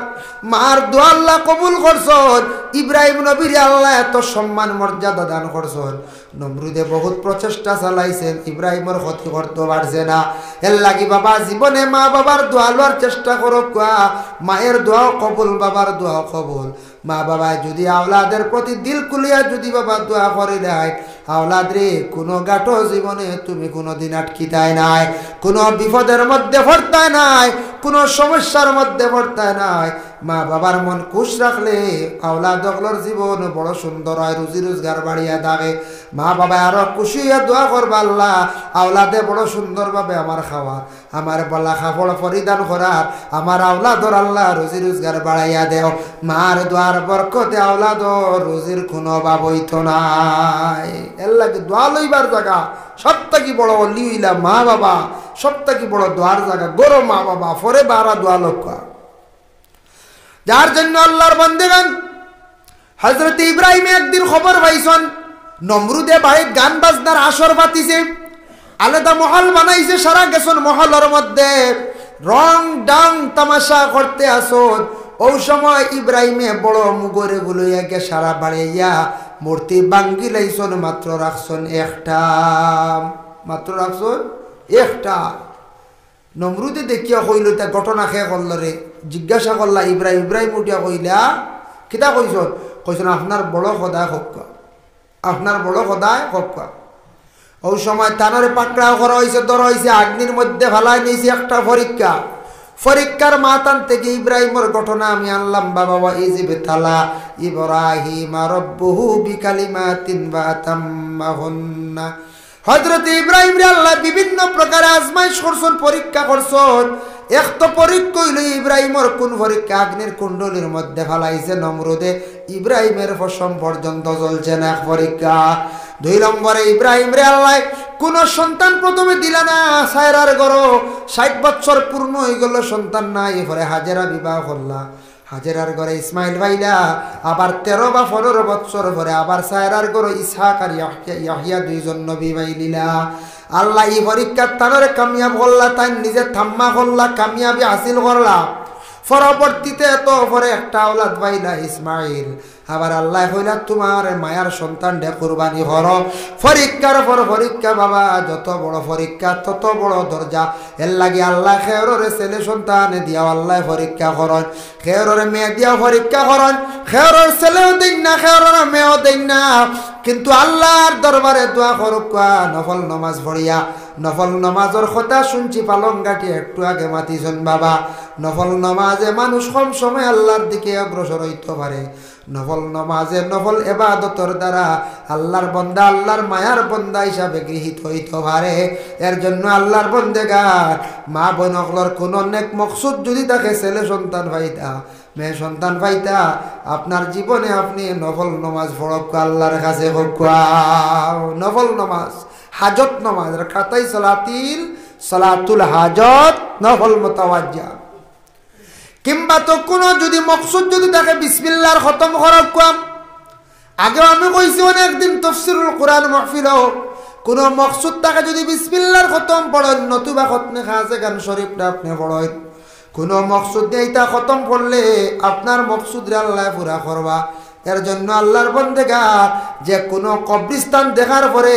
মার দোয়া আল্লাহ কবুল করছেন ইব্রাহিম নবীর আল্লাহ এত সম্মান মর্যাদা দান করছেন নমরুদে বহুত প্রচেষ্টা চালাইছেন ইব্রাহিমের ক্ষতি করতে পারছে না এর লাগি বাবা জীবনে মা বাবার দোয়া লওয়ার চেষ্টা করো মায়ের দোয়াও কবুল বাবার দোয়াও কবুল মা বাবা যদি আওলাদের প্রতি দিল খুলিয়া যদি বাবা দোয়া করে দেয় আওলাদ রে কোনো গাটো জীবনে তুমি কোনোদিন আটকিতায় নাই কোনো বিপদের মধ্যে পড়তায় নাই কোনো সমস্যার মধ্যে পড়তায় নাই মা বাবার মন খুশ রাখলে আওলাদগুলোর জীবন বড় সুন্দর হয় রুজি রোজগার বাড়িয়া থাকে মা বাবা আরো খুশি হইয়া দোয়া করবা আল্লাহ আওলাদে বড় সুন্দরভাবে আমার খাওয়া আমার বলা খাপড় পরিধান করার আমার আওলাদর আল্লাহ রুজি রোজগার বাড়াইয়া দেও মার দোয়ার বরকতে আওলাদর রুজির কোনো অভাব হইত নাই এর লাগে দোয়া লইবার জায়গা সব থেকে বড় অলি হইলা মা বাবা সব থেকে বড় দোয়ার জায়গা গরো মা বাবা পরে বারা দোয়া লক্ষ্য যার জন্য আল্লাহর বান্দেগান হযরত ইব্রাহিম একদিন খবর পাইছেন নমরুদে বাড়ির গান বাজনার আসর পাতিছে, আলাদা মহল বানাইছে, সারা গেছন মহলের মধ্যে রং ডাং তামাশা করতে আসন। ওই সময় ইব্রাহিমে বড় মুগরে গুলোয়াকে সারা বাড়িয়া মূর্তি বাঙ্গি লাইছন, মাত্র রাখছন একটা, মাত্র রাখছন একটা। নমরুদে দেখিয়া কইল, তা ঘটনা খেয়ে করল রে, জিজ্ঞাসা করলা ইব্রাহিম, ইব্রাহিম উঠিয়া কইলা কিতা কইছন? কইছন আপনার বড় খোদায় খোকা, আপনার বড় খোদায় খোকা। ওই সময় তানরে পাকড়াও করা হয়েছে, ধরা হয়েছে, আগ্নির মধ্যে ফেলাই নিয়েছে একটা পরীক্ষা। পরীক্ষার মাতান থেকে ইব্রাহিমের ঘটনা আমি আনলাম। বাবা ইজিবে তালা ইব্রাহিম রব্বুহু বিকালিমাতিন ফাতাম্মাহুন্না। হযরত ইব্রাহিম রে আল্লাহ বিভিন্ন প্রকারে আজমাইশ করছেন, পরীক্ষা করছেন। এক তো পরীক্ষা হইল ইব্রাহিমের কোন পরীক্ষা? আগ্নির কুণ্ডলীর মধ্যে ফেলাইছে নমরুদে, ইব্রাহিমের পশম পর্যন্ত জ্বলছে না, এক পরীক্ষা। 2 নম্বরে ইব্রাহিম রে আল্লাহ কোন সন্তান প্রথমে দিলা না, সায়রার গরো 60 বছর পূর্ণ হয়ে গেল, সন্তান নাই। এরপরে হাজেরা বিবাহ করলা, হাজেরার ঘরে ইসমাইল ভাইলা, আবার 13 বা 15 বছর পরে আবার সায়রার ঘরে ইসহাক আর ইয়াহিয়া 2 জন নবী ভাইলিলা। আল্লাহ এই পরীক্ষার তানরে কামিয়াব করলা, তাই নিজে থাম্মা করলা, কামিয়াবি হাসিল করলা। পরবর্তীতে তো পরে একটা আওলাদ পাইলা ইসমাইল। আবার আল্লাহ কইলা তোমার মায়ার সন্তান ডে কুরবানি করো। পরীক্ষার পর পরীক্ষা বাবা, যত বড় পরীক্ষা তত বড় দরজা। এর লাগে আল্লাহ খেয়রে ছেলে সন্তান দিয়া আল্লাহ পরীক্ষা করেন, খেয়রে মেয়ে দিয়া পরীক্ষা করেন। খেয়রের ছেলেও দিন না, খেয়রের মেয়েও দিন না, কিন্তু আল্লাহর দরবারে দোয়া করুক, নফল নমাজ পড়িয়া। নফল নমাজের কথা শুনছি পালং গাটি একটু আগে মাতিছেন বাবা। নফল নমাজে মানুষ কম সময় আল্লাহর দিকে অগ্রসর হইতে পারে। নফল নমাজে নফল ইবাদতের দ্বারা আল্লাহর বন্দা আল্লাহর মায়ার বন্দা হিসাবে গৃহীত হইতে পারে। এর জন্য আল্লাহর বন্দেগার মা বোনগুলোর কোন নেক মকসুদ যদি থাকে, ছেলে সন্তান পাইতা, মেয়ে সন্তান পাইতা, আপনার জীবনে আপনি নফল নমাজ পড়ক, আল্লাহর কাছে হোক। নফল নমাজ, হাজত নমাজ, রাকাতাই সালাতুল হাজত, নফল মুতাওয়াজ্জিহ। কিংবা তো কোনো যদি মকসুদ যদি থাকে, বিসমিল্লাহর খতম করক। আগে আমি কইছি অনেকদিন তাফসীরুল কোরআন মাহফিল, কোন মকসুদ থাকে যদি বিসমিল্লাহর খতম পড়েন, নতুবা খতমে খাজে গান শরীফটা আপনি পড়েন। কোন মকসুদ দিয়ে এটা খতম করলে আপনার মকসুদ আল্লাহ পুরা করবা। এর জন্য আল্লাহর বন্দেগার যে কোনো কবরিস্তান দেখার পরে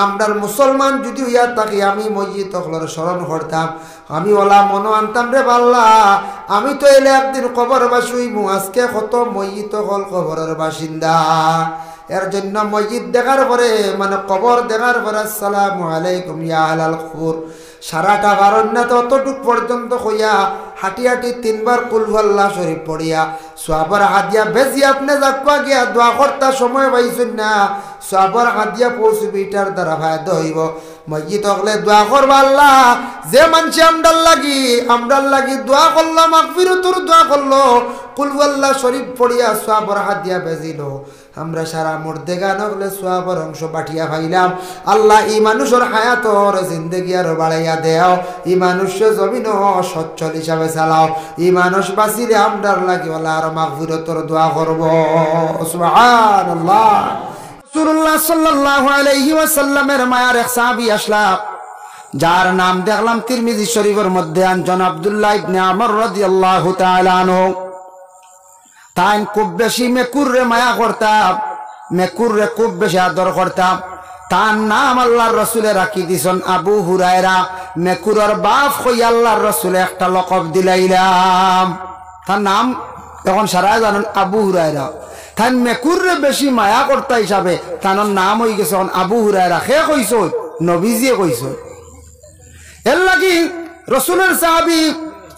আমরার মুসলমান যদি হইয়া থাকি, আমি মসজিদ হলর স্মরণ করতাম, আমি ওলা মনো আনতাম রে পাল্লা, আমি তো এলে একদিন কবরবাসী হইমু। আজকে কত মসজিদ হল কবরের বাসিন্দা। এর জন্য মসজিদ দেখার পরে, মানে কবর দেখার পরে আসসালামু আলাইকুম ইয়া আহলাল কবর সারাটা বারণ্যা তো অতটুক পর্যন্ত হইয়া হাঁটি হাঁটি 3 বার কুল আল্লাহ শরীফ পড়িয়া সোয়াবার হাদিয়া বেজি আপনি যাকুয়া গিয়া দোয়া করতে সময় পাইছেন না, সোয়াবার হাদিয়া পৌঁছবি, এটার দ্বারা ফায়দা হইব। মসজিদ হলে দোয়া করবা আল্লাহ, যে মানুষে আমরার লাগি দোয়া করলো, মাগফিরাতুর দোয়া করলো, কুল আল্লাহ শরীফ পড়িয়া সোয়াবার হাদিয়া বেজিল, আমরা সারা মুর্দেগা নগলে সোয়াবার অংশ বাটিয়া পাইলাম। আল্লাহ এই মানুষের হায়াতর জিন্দেগি আরো বাড়াইয়া দেও, এই মানুষের জমিন সচ্ছল হিসাবে চালাও, এই মানুষ বাঁচিলে আমরার লাগি আল্লাহ আর মাগফিরাতুর দোয়া করব। সুবহানাল্লাহ। রাসূলুল্লাহ সাল্লাল্লাহু আলাইহি ওয়াসাল্লামের মায়ার এক সাহাবী আসলা, যার নাম দেখলাম তিরমিজি শরীফের মধ্যে, আনজন আব্দুল্লাহ ইবনে আমর রাদিয়াল্লাহু তাআলা আনহু। তাই খুব বেশি মেকুরে মায়া করতাম, মেকুরে খুব বেশি আদর করতাম। তার নাম আল্লাহর রাসূলে রাখি দিছেন আবু হুরায়রা। মেকুরের বাপ হই আল্লাহর রাসূলে একটা লকব দিলাইলাম, তার নাম এখন সারা জানেন আবু হুরায়রা। তাই মেকুরে বেশি মায়া করতা হিসাবে তার নাম হয়ে গেছে আবু হুরায়রা। সে কইস নবীজিয়ে কইস। এর লাগি রাসূলের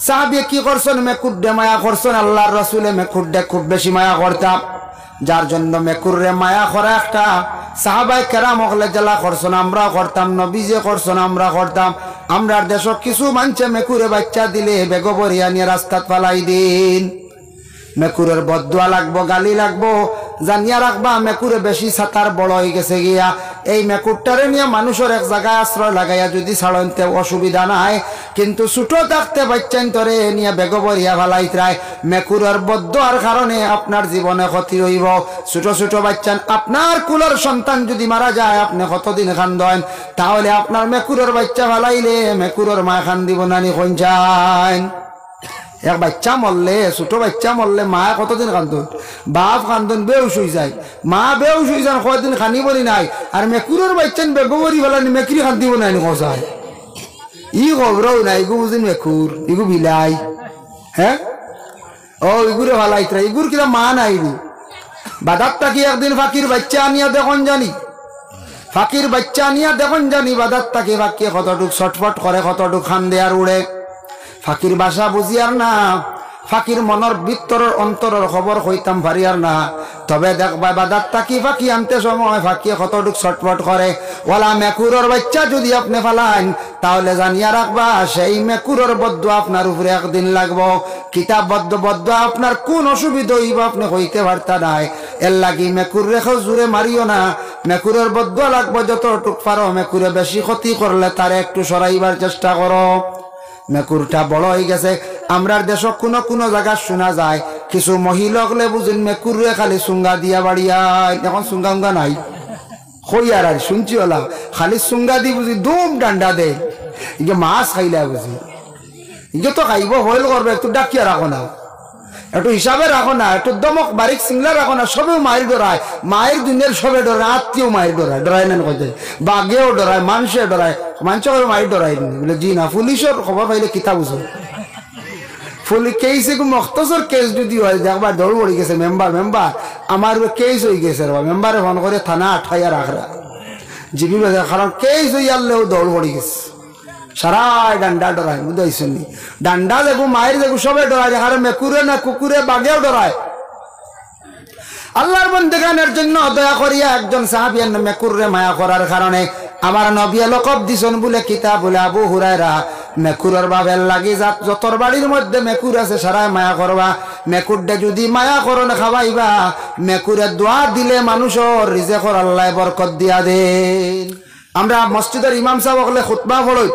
সাহাবী কি করছেন, মেকুরে মায়া করছেন। আল্লাহর রাসূলে মেকুরে খুব বেশি মায়া করতাম, যার জন্য মেকুরে মায়া করা একটা সাহাবায়ে কেরাম হলে জেলা করছেন, আমরা করতাম, নবীজি করছেন, আমরা করতাম। আমরা দেশ কিছু মানছে মেকুরে বাচ্চা দিলে বেগবরিয়া নিয়ে রাস্তাত ফালাই দিন, মেকুরের বদদুয়া লাগবো, গালি লাগবো। জানিয়া রাখবা মেকুরে বেশি ছাতার বড় হয়ে গেছে গিয়া এই মেকুরটারে নিয়ে মানুষের এক জায়গায় আশ্রয় লাগাইয়া যদি ছাড়নতে অসুবিধা নাই, কিন্তু ছোট থাকতে বাচ্চান তরে নিয়ে বেগবরিয়া ভালাইতরায় মেকুরের বদ্ধর কারণে আপনার জীবনে ক্ষতি হইব। ছোট ছোট বাচ্চান আপনার কুলের সন্তান যদি মারা যায় আপনি কতদিন খান্দেন, তাহলে আপনার মেকুরের বাচ্চা ভালাইলে মেকুরের মা খান দিব নানি কোন যায়? এক বাচ্চা মরলে, ছোট বাচ্চা মরলে মা কতদিন কান্দন, বাপ কান্দন, বেউস হয়ে যায়, মা বেউস হয়ে যান, কতদিন খানিবনি নাই। আর মেকুরের বাচ্চান বেগবরি ফেলানি মেকুরি খান্দিব নাই কষায়, ই খবরও নাই, ইগু বুঝিন মেকুর, ইগু বিলাই, হ্যাঁ ও ইগুরে ভালাইতরা, ইগুর কিনা মা নাই। বাদাত তাকি একদিন ফাঁকির বাচ্চা আনিয়া দেখুন জানি, ফাঁকির বাচ্চা আনিয়া দেখুন জানি বাদাত তাকে ফাঁকিয়ে কতটুক ছটফট করে, কতটুক খান্দে আর উড়ে। ফাঁকির ভাষা বুঝিয়ার না, ফাঁকির মনের ভিতরের অন্তরের খবর হইতাম পারিয়ার না। তবে দেখবা বাদাত তাকি ফাঁকি আনতে সময় ফাঁকিয়ে কতটুক ছটফট করে। ওলা মেকুরের বাচ্চা যদি আপনি ফালান তাহলে জানিয়া রাখবা সেই মেকুরের বদ্ধ আপনার উপরে একদিন লাগবো। কিতাব বদ্ধ আপনার কোন অসুবিধা হইব আপনি হইতে পারতা নাই। এর লাগি মেকুর রেখেও জুড়ে মারিও না, মেকুরের বদ্ধ লাগবো যতটুক পারো। মেকুরে বেশি ক্ষতি করলে তারে একটু সরাইবার চেষ্টা করো। মেকুরটা বড় হয়ে গেছে। আমরার দেশ কোনো কোনো জায়গা শোনা যায় কিছু মহিলা হলে বুঝুন মেকুরে খালি সুঙ্গা দিয়া বাড়িয়ায়, এখন সুঙ্গা উঙ্গা নাই হইয়ার আর শুনছি ওলা খালি সুঙ্গা দি বুঝি দুম ডান্ডা দে, ইগে মাছ খাইলা বুঝি, ইগে তো খাইব হইল করবে, একটু ডাকিয়া রাখো না, একটু হিসাবে রাখো না, একটু দমক বারিক সিংলা রাখো না। সবেও মায়ের ডরায়, মায়ের দুনিয়ার সবে ডরায়, আত্মীয় মায়ের ডরায়, ডরায় না কত বাঘেও ডরায়, মানুষে ডরায়, মানুষের মায়ের ডরায় বলে জি না। পুলিশের খবর পাইলে কিতা বুঝো, কেস মখতসর কেস যদি হয় একবার দৌড় পড়ে গেছে মেম্বার আমার কেস হয়ে গেছে, মেম্বারে ফোন করে থানা আঠাইয়া রাখরা জিবি, কারণ কেস হয়ে আনলেও দৌড় পড়ে গেছে। সারাই ডান্ডা ডরায় বুঝাইছেন, ডান্ডা দেখো মায়ের দেখো সবে ডরায়, আর মেকুরে না কুকুরে বাঘেও ডরায়। আল্লাহর বন্দেগানের জন্য দয়া করিয়া একজন সাহাবী মেকুরে মায়া করার কারণে আমার নবী লকব দিছেন বলে কিতাব বলে আবু হুরায়রা মেকুরের বাবের লাগি যতর বাড়ির মধ্যে মেকুর আছে সারাই মায়া করবা। মেকুরটা যদি মায়া করো না খাওয়াইবা, মেকুরের দোয়া দিলে মানুষের রিজেকর আল্লাহ বরকত দিয়া দেন। আমরা মসজিদের ইমাম সাহেব হলে খুতবা পড়ই,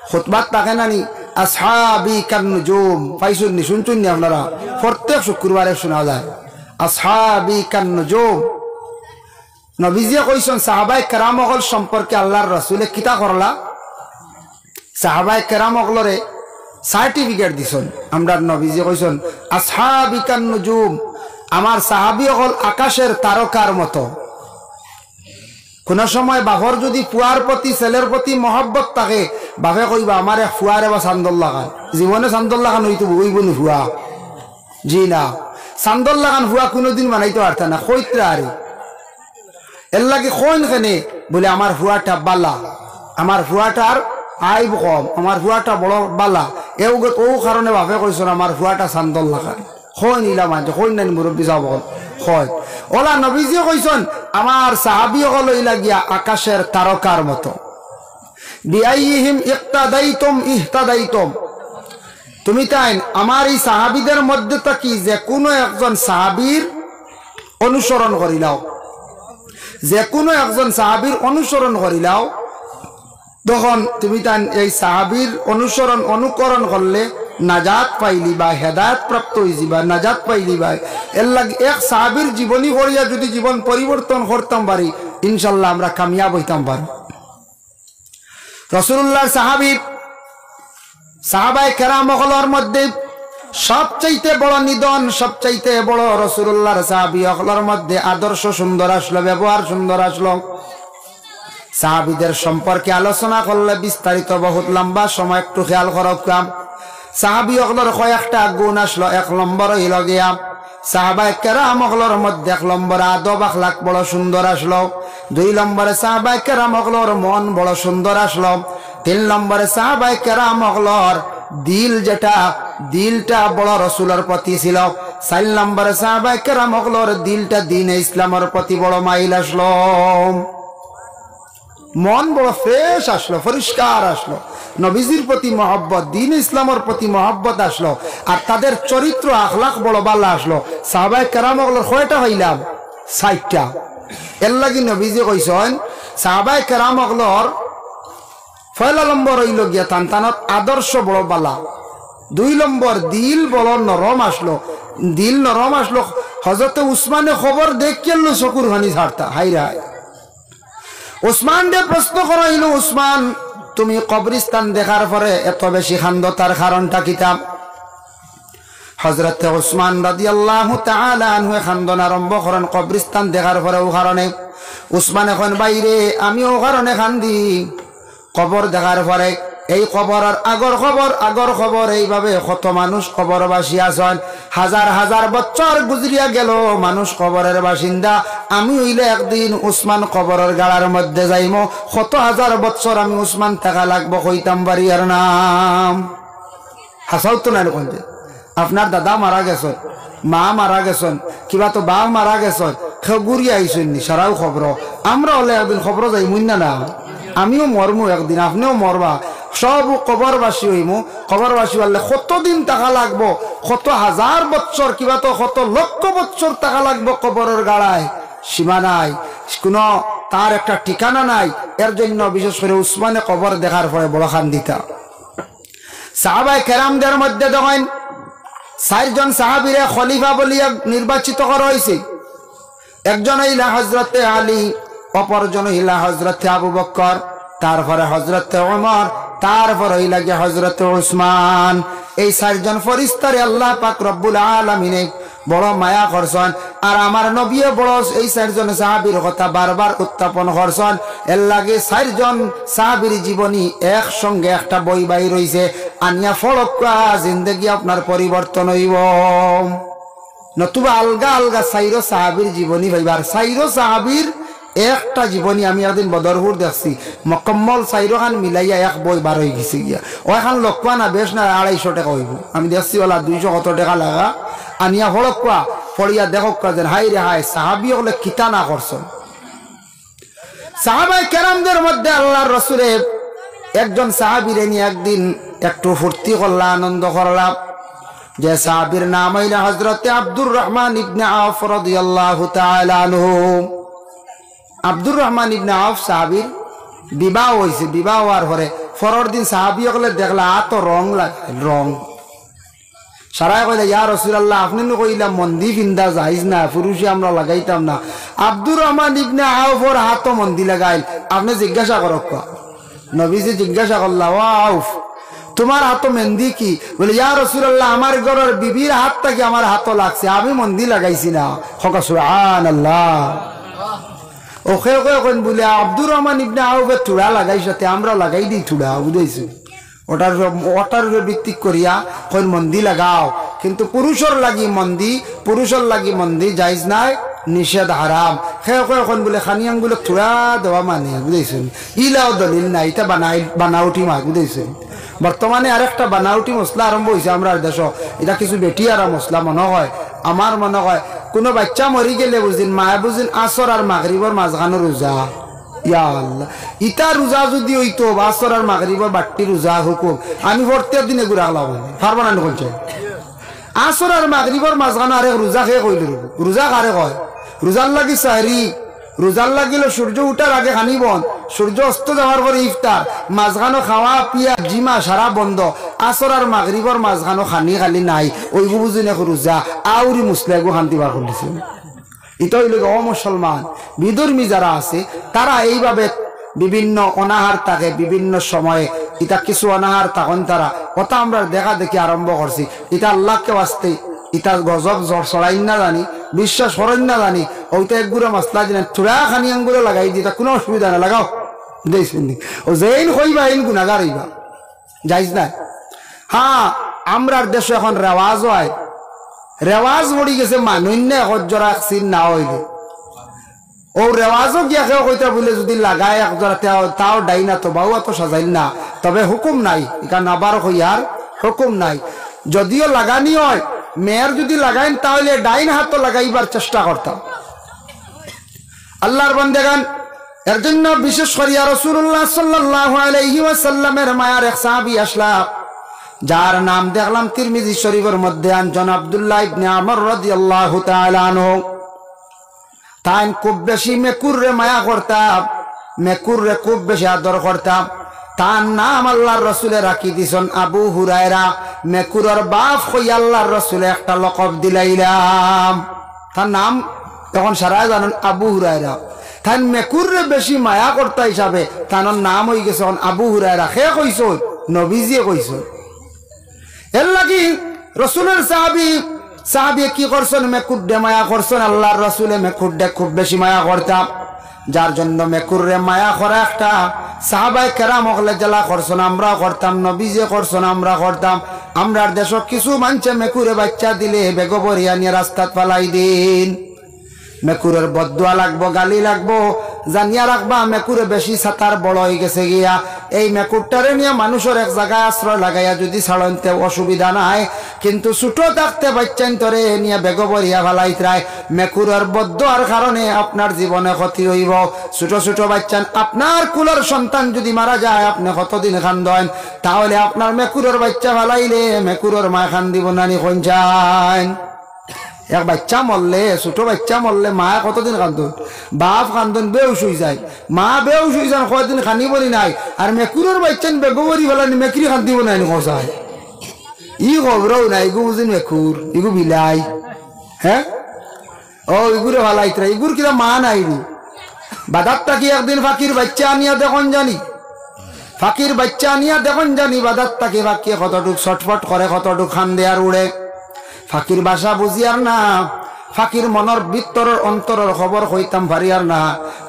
খুতবাত তাকে নানি আসহাবি কান নুজুম পাইছুন নি, শুনছুন নি আপনারা? প্রত্যেক শুক্রবারে শোনা যায় আসহাবি কান নুজুম। নবীজিয়ে কইছেন সাহাবায়ে কেরাম হল সম্পর্কে আল্লাহর রাসূলে কিতা করলা, সাহাবায়ে কেরাম হলরে সার্টিফিকেট দিছেন। আমরা নবীজি কইছেন আসহাবি কান নুজুম, আমার সাহাবী হল আকাশের তারকার মতো। কোন সময় বাপর যদি ফুয়ার প্রতি ছেলের প্রতি মহব্বত থাকে, বাপে কইবা আমার এক ফুয়ারে বা চান্দল্লা খান, জীবনে চান্দল্লা খান হইতো বইব নি ফুয়া, জি না, চান্দল্লা খান ফুয়া কোনোদিন বানাইতে পারত না, কইত্রা আরে এর লাগে কোন খানে বলে আমার ফুয়াটা বালা, আমার ফুয়াটার আইব কম, আমার ফুয়াটা বড় বালা, ও কারণে বাপে কইছেন আমার ফুয়াটা চান্দল্লা খান। হয় নিলা মানছে হয় নাই মুরব্বী সাহেব হয় ওলা নবীজিও কইছেন আমার সাহাবী হল লাগিয়া আকাশের তারকার মতো। বিআইহিম ইক্তাদাইতুম ইহতাদাইতুম, তুমি তাই আমার এই সাহাবীদের মধ্যে থাকি যে কোনো একজন সাহাবীর অনুসরণ করিলাও, যে কোনো একজন সাহাবীর অনুসরণ করিলাও, তখন তুমি তাই এই সাহাবীর অনুকরণ করলে নাজাত পাইলি বা হেদায়ত প্রাপ্ত হয়েছি বা নাজাত পাইলি বা এর লাগে এক সাহাবীর জীবনী করিয়া যদি জীবন পরিবর্তন করতাম পারি ইনশাল্লাহ আমরা কামিয়াব হইতাম পারি। রাসূলুল্লাহ সাহাবায়ে কেরাম হলর মধ্যে সবচাইতে বড় নিদন, সবচাইতে বড় রাসূলুল্লাহর সাহাবী হলর মধ্যে আদর্শ সুন্দর আসলো, ব্যবহার সুন্দর আসলো। সাহাবীদের সম্পর্কে আলোচনা করলে বিস্তারিত বহুত লম্বা সময়, একটু খেয়াল করব। সাহাবী হলর কয়েকটা গুণ আসলো। এক নম্বর হইল গিয়া সাহাবায়ে কেরাম হলর মধ্যে এক নম্বর আদব আখলাক বড় সুন্দর আসলো। দুই নম্বরে সাহাবায়ে কেরাম হলর মন বড় সুন্দর আসলো। তিন নম্বরে সাহাবায়ে কেরাম হলর দিল যেটা দিলটা বড় রাসূলের প্রতি ছিল। চার নম্বরে সাহাবায়ে কেরাম হলর দিলটা দ্বীনে ইসলামের প্রতি বড় মাইল আসলো, মন বড় ফ্রেশ আসলো, পরিষ্কার আসলো, নবীজির প্রতি মহব্বত, দ্বীন ইসলামের প্রতি মহব্বত আসলো, আর তাদের চরিত্র আখলাক বড় ভালো আসলো। সাহাবায়ে কেরাম হলর কয়টা হইলাম? 60টা এর লাগি নবীজি কইছেন সাহাবায়ে কেরাম হলর পয়লা নম্বর হইল গিয়া তানতানত আদর্শ বড় বালা 2 নম্বর দিল বড় নরম আসলো দিল নরম আসলো হযরত উসমানে খবর দেখকেল চকুর হানি ছাড়তা হাইরা উসমান দে প্রশ্ন করাইল উসমান তুমি কবরস্থান দেখার পরে এত বেশি খান্দতার কারণটা কিতাব হযরত উসমান রাদিয়াল্লাহু তাআলা আনহু খান্দন আরম্ভ করেন কবরস্থান দেখার পরে ও কারণে উসমান এখন বাইরে আমি ও কারণে খান্দি কবর দেখার পরে এই কবরের আগর খবর এইভাবে কত মানুষ কবরবাসী আছেন হাজার হাজার বছর গুজরিয়া গেল মানুষ কবরের বাসিন্দা আমি হইলে একদিন উসমান কবরের গাড়ার মধ্যে যাইমো কত হাজার বছর আমি উসমান থাকা লাগবো কইতাম বাড়ি আর নাম হাসাও তো না কোন আপনার দাদা মারা গেছেন মা মারা গেছেন কিবা তো বাপ মারা গেছেন কেউ ঘুরিয়ে আইসেন নি সারাও খবর আমরা হলে একদিন খবর যাইমুন না আমিও মরমু একদিন আপনিও মরবা সব কবরবাসী হইমু কবরবাসী হলে কতদিন টাকা লাগবো কত হাজার বছর কিবা তো কত লক্ষ বছর টাকা লাগবো কবরের গাড়ায় সীমা নাই কোনো তার একটা ঠিকানা নাই এর জন্য বিশেষ করে উসমানে কবর দেখার পরে বড় খান্দিতা সাহাবায়ে কেরামদের মধ্যে দেখেন 4 জন সাহাবীরে খলিফা বলিয়া নির্বাচিত করা হয়েছে একজন হইলা হযরতে আলী অপরজন হইলা হযরতে আবু বকর তারপরে হযরতে ওমর তারপর হইলা গিয়া হযরতে উসমান এই 4 জন ফেরেশতারে আল্লাহ পাক রব্বুল আলামিনে বড় মায়া করছেন আর আমার নবীও বড় এই 4 জন সাহাবীর কথা বারবার উত্থাপন করছেন এর লাগে 4 জন সাহাবীর জীবনী একসঙ্গে একটা বই বাইর হইছে আনিয়া ফলকা জিন্দেগি আপনার পরিবর্তন হইব নতুবা আলগা আলগা 4 সাহাবীর জীবনী ভাইবার 4 সাহাবীর একটা জীবনী আমি একদিন বদরপুর দেখছি মকম্মল 4 খান মিলাইয়া এক বই বার হয়ে গেছে গিয়া ওইখান লক্ষা না বেশ না 250 টাকা হইব আমি দেখছি ওলা 200 কত টাকা লাগা আনিয়া ফলকা ফড়িয়া দেখক যেন হাই রে হাই সাহাবী হলে কিতা না করছেন সাহাবায়ে কেরামদের মধ্যে আল্লাহর রাসূলের একজন সাহাবীরে নিয়ে একদিন একটু ফুর্তি করলা আনন্দ করলাম যে সাহাবীর নাম হইল হযরত আব্দুর রহমান ইবনে আওফ রাদিয়াল্লাহু তাআলা আনহু আব্দুর রহমান ইবনে আওফ সাহাবীর বিবাহ হইছে বিবাহ হওয়ার পরে পরের দিন সাহাবী হলে দেখলা এত রং রং সারাই কইলা ইয়া রাসূলুল্লাহ আপনি নো কইলা মন্দি ফিন্দা যাইজ না পুরুষে আমরা লাগাইতাম না আব্দুর রহমান ইবনে আওফর হাত মন্দি লাগাইল আপনি জিজ্ঞাসা করক নবীজি জিজ্ঞাসা করলা ও আওফ তোমার হাত মেহেন্দি কি বলে ইয়া রাসূলুল্লাহ আমার ঘরের বিবির হাতটা কি আমার হাত লাগছে আমি মন্দি লাগাইছি না হকা সুবহানাল্লাহ ওকে ওকে কোন বলে আব্দুর রহমান ইবনে আওফের চূড়া লাগাইছতে আমরা লাগাই দিই চূড়া বুঝাইছো ওটার ভিত্তিক করিয়া কোন মন্দি লাগাও কিন্তু পুরুষের লাগি মন্দি জায়েজ নাই নিষেধ হারাম খেয়ে এখন বলে খানিয়াঙ্গুলো চূড়া দেওয়া মানে বুঝাইছেন ইলাও দলিল নাই এটা বানাউটি মাছ বুঝাইছেন বর্তমানে আরেকটা বানাউটি মশলা আরম্ভ হয়েছে আমরা দেশ এটা কিছু বেটিয়ারা মশলা মনে হয় আমার মনে হয় কোনো বাচ্চা মরি গেলে বুঝিন মায়ে বুঝিন আসর আর মাগরিবর মাঝখানো রোজা ইয়া আল্লাহ ইটা রোজা যদি হইতো আসর আর মাগরিবর বাট্টি রোজা হুকুম আমি প্রত্যেক দিনে ঘুরা লাগলাম পারবো না কোনছে আসর আর মাগরিবর মাঝখানো আরেক রোজা খেয়ে কইল রোজা কারে কয় রোজার লাগি সাহরি রোজার লাগিল সূর্য উঠার আগে খানি বন্ধ সূর্য অস্ত যাওয়ার পরে ইফতার মাঝখানো খাওয়া পিয়া জিমা সারা বন্ধ আসর আর মাগরিবর মাঝখানো খানি খালি নাই ওইগু বুঝি না রোজা আউরি মুসলিগু শান্তি বার করছে এটা হইল অমুসলমান বিধর্মী যারা আছে তারা এইভাবে বিভিন্ন অনাহার থাকে বিভিন্ন সময়ে এটা কিছু অনাহার তখন তারা কথা আমরা দেখা দেখি আরম্ভ করছি এটা আল্লাহকে বাঁচতে ইটা গজব জ্বর চড়াইন না জানি বিশ্বাস করেন না জানি ওইটা একগুলো মশলা জানেন চূড়া খানি আঙ্গুলো লাগাই দিতা কোনো অসুবিধা না লাগাও দেখছেন ও যেইন কইবা এইন গুণাগার হইবা যাইজ না হ্যাঁ আমরার দেশে এখন রেওয়াজ হয় রেওয়াজ মরি গেছে মানুন্য একজরা চিন না হইলে ও রেওয়াজও গিয়া কেউ কইতা বলে যদি লাগায় একজরা তাও ডাই না তো বাউ তো সাজাইল না তবে হুকুম নাই এটা নাবার হইয়ার হুকুম নাই যদিও লাগানি হয় মেয়ের যদি লাগাইন তাহলে ডাইন হাত লাগাইবার চেষ্টা করতাম আল্লাহর বান্দাগান এর জন্য বিশেষ করিয়া রাসূলুল্লাহ সাল্লাল্লাহু আলাইহি ওয়াসাল্লামের মায়ার এক সাহাবী আসলা যার নাম দেখলাম তিরমিজি শরীফের মধ্যে আনজন আব্দুল্লাহ ইবনে আমর রাদিয়াল্লাহু তাআলা আনহু তাই খুব বেশি মেকুরে মায়া করতাম, মেকুরে খুব বেশি আদর করতাম। তার নাম আল্লাহর রসুলে রাখি দিছেন আবু হুরায়রা। মেকুরের বাপ হই আল্লাহর রসুলে একটা লকব দিলাইলাম, তার নাম তখন সারা জানেন আবু হুরায়রা। তাই মেকুরে বেশি মায়া কর্তা হিসাবে তার নাম হয়ে গেছে আবু হুরায়রা। সে কইস নবীজিয়ে কইস। এর লাগি রসুলের সাহাবি কি করছেন, মেকুরে মায়া করছেন। আল্লাহর রসুলে মেকুরে খুব বেশি মায়া করতাম, যার জন্য মেকুরে মায়া করা একটা সাহাবায়ে কেরাম হলে জেলা করছেন, আমরা করতাম, নবীজি করছেন, আমরা করতাম। আমরার দেশ কিছু মানছে মেকুরে বাচ্চা দিলে বেগবরিয়া নিয়ে রাস্তাত ফালাই দিন। মেকুরের বদুয়া লাগবো, গালি লাগবো, জানিয়া রাখবা মেকুরে বেশি ছাতার বড় হয়ে গেছে গিয়া। এই মেকুরটারে নিয়ে মানুষের এক জায়গায় আশ্রয় লাগাইয়া যদি ছাড়তে অসুবিধা নাই, কিন্তু ছোট থাকতে বাচ্চান তরে নিয়ে বেগবরিয়া ফালাইতরায়। মেকুরের বদুয়ার কারণে আপনার জীবনে ক্ষতি হইব। ছোট ছোট বাচ্চান আপনার কুলের সন্তান যদি মারা যায়, আপনি কতদিন খান্দেন? তাহলে আপনার মেকুরের বাচ্চা ফালাইলে মেকুরের মা খান দিব নানি কোন যায়? এক বাচ্চা মরলে, ছোট বাচ্চা মরলে মা কতদিন কান্দন, বাপ কান্দন, বেউস হয়ে যায়, মা বেউস হয়ে যান, কতদিন খানিবরি নাই। আর মেকুরের বাচ্চান বেগবরি ফেলানি মেকুরি খান্দিব নাই কষায়, ই খবরও নাই। ইগু বুঝি মেকুর, ইগু বিলাই, হ্যাঁ ও ইগুরে ফালাইতরা, ইগুর কিনা মা নাই রে। বাদাতটা কি একদিন ফাঁকির বাচ্চা আনিয়া দেখুন জানি, ফাঁকির বাচ্চা আনিয়া দেখুন জানি বাদাতটাকে ফাঁকিয়ে কতটুক ছটফট করে, কতটুক খান দেয়ার উড়ে। ফাঁকির ভাষা বুঝিয়ার না, ফাঁকির মনের ভিতরের অন্তরের খবর হইতাম পারিয়ার না।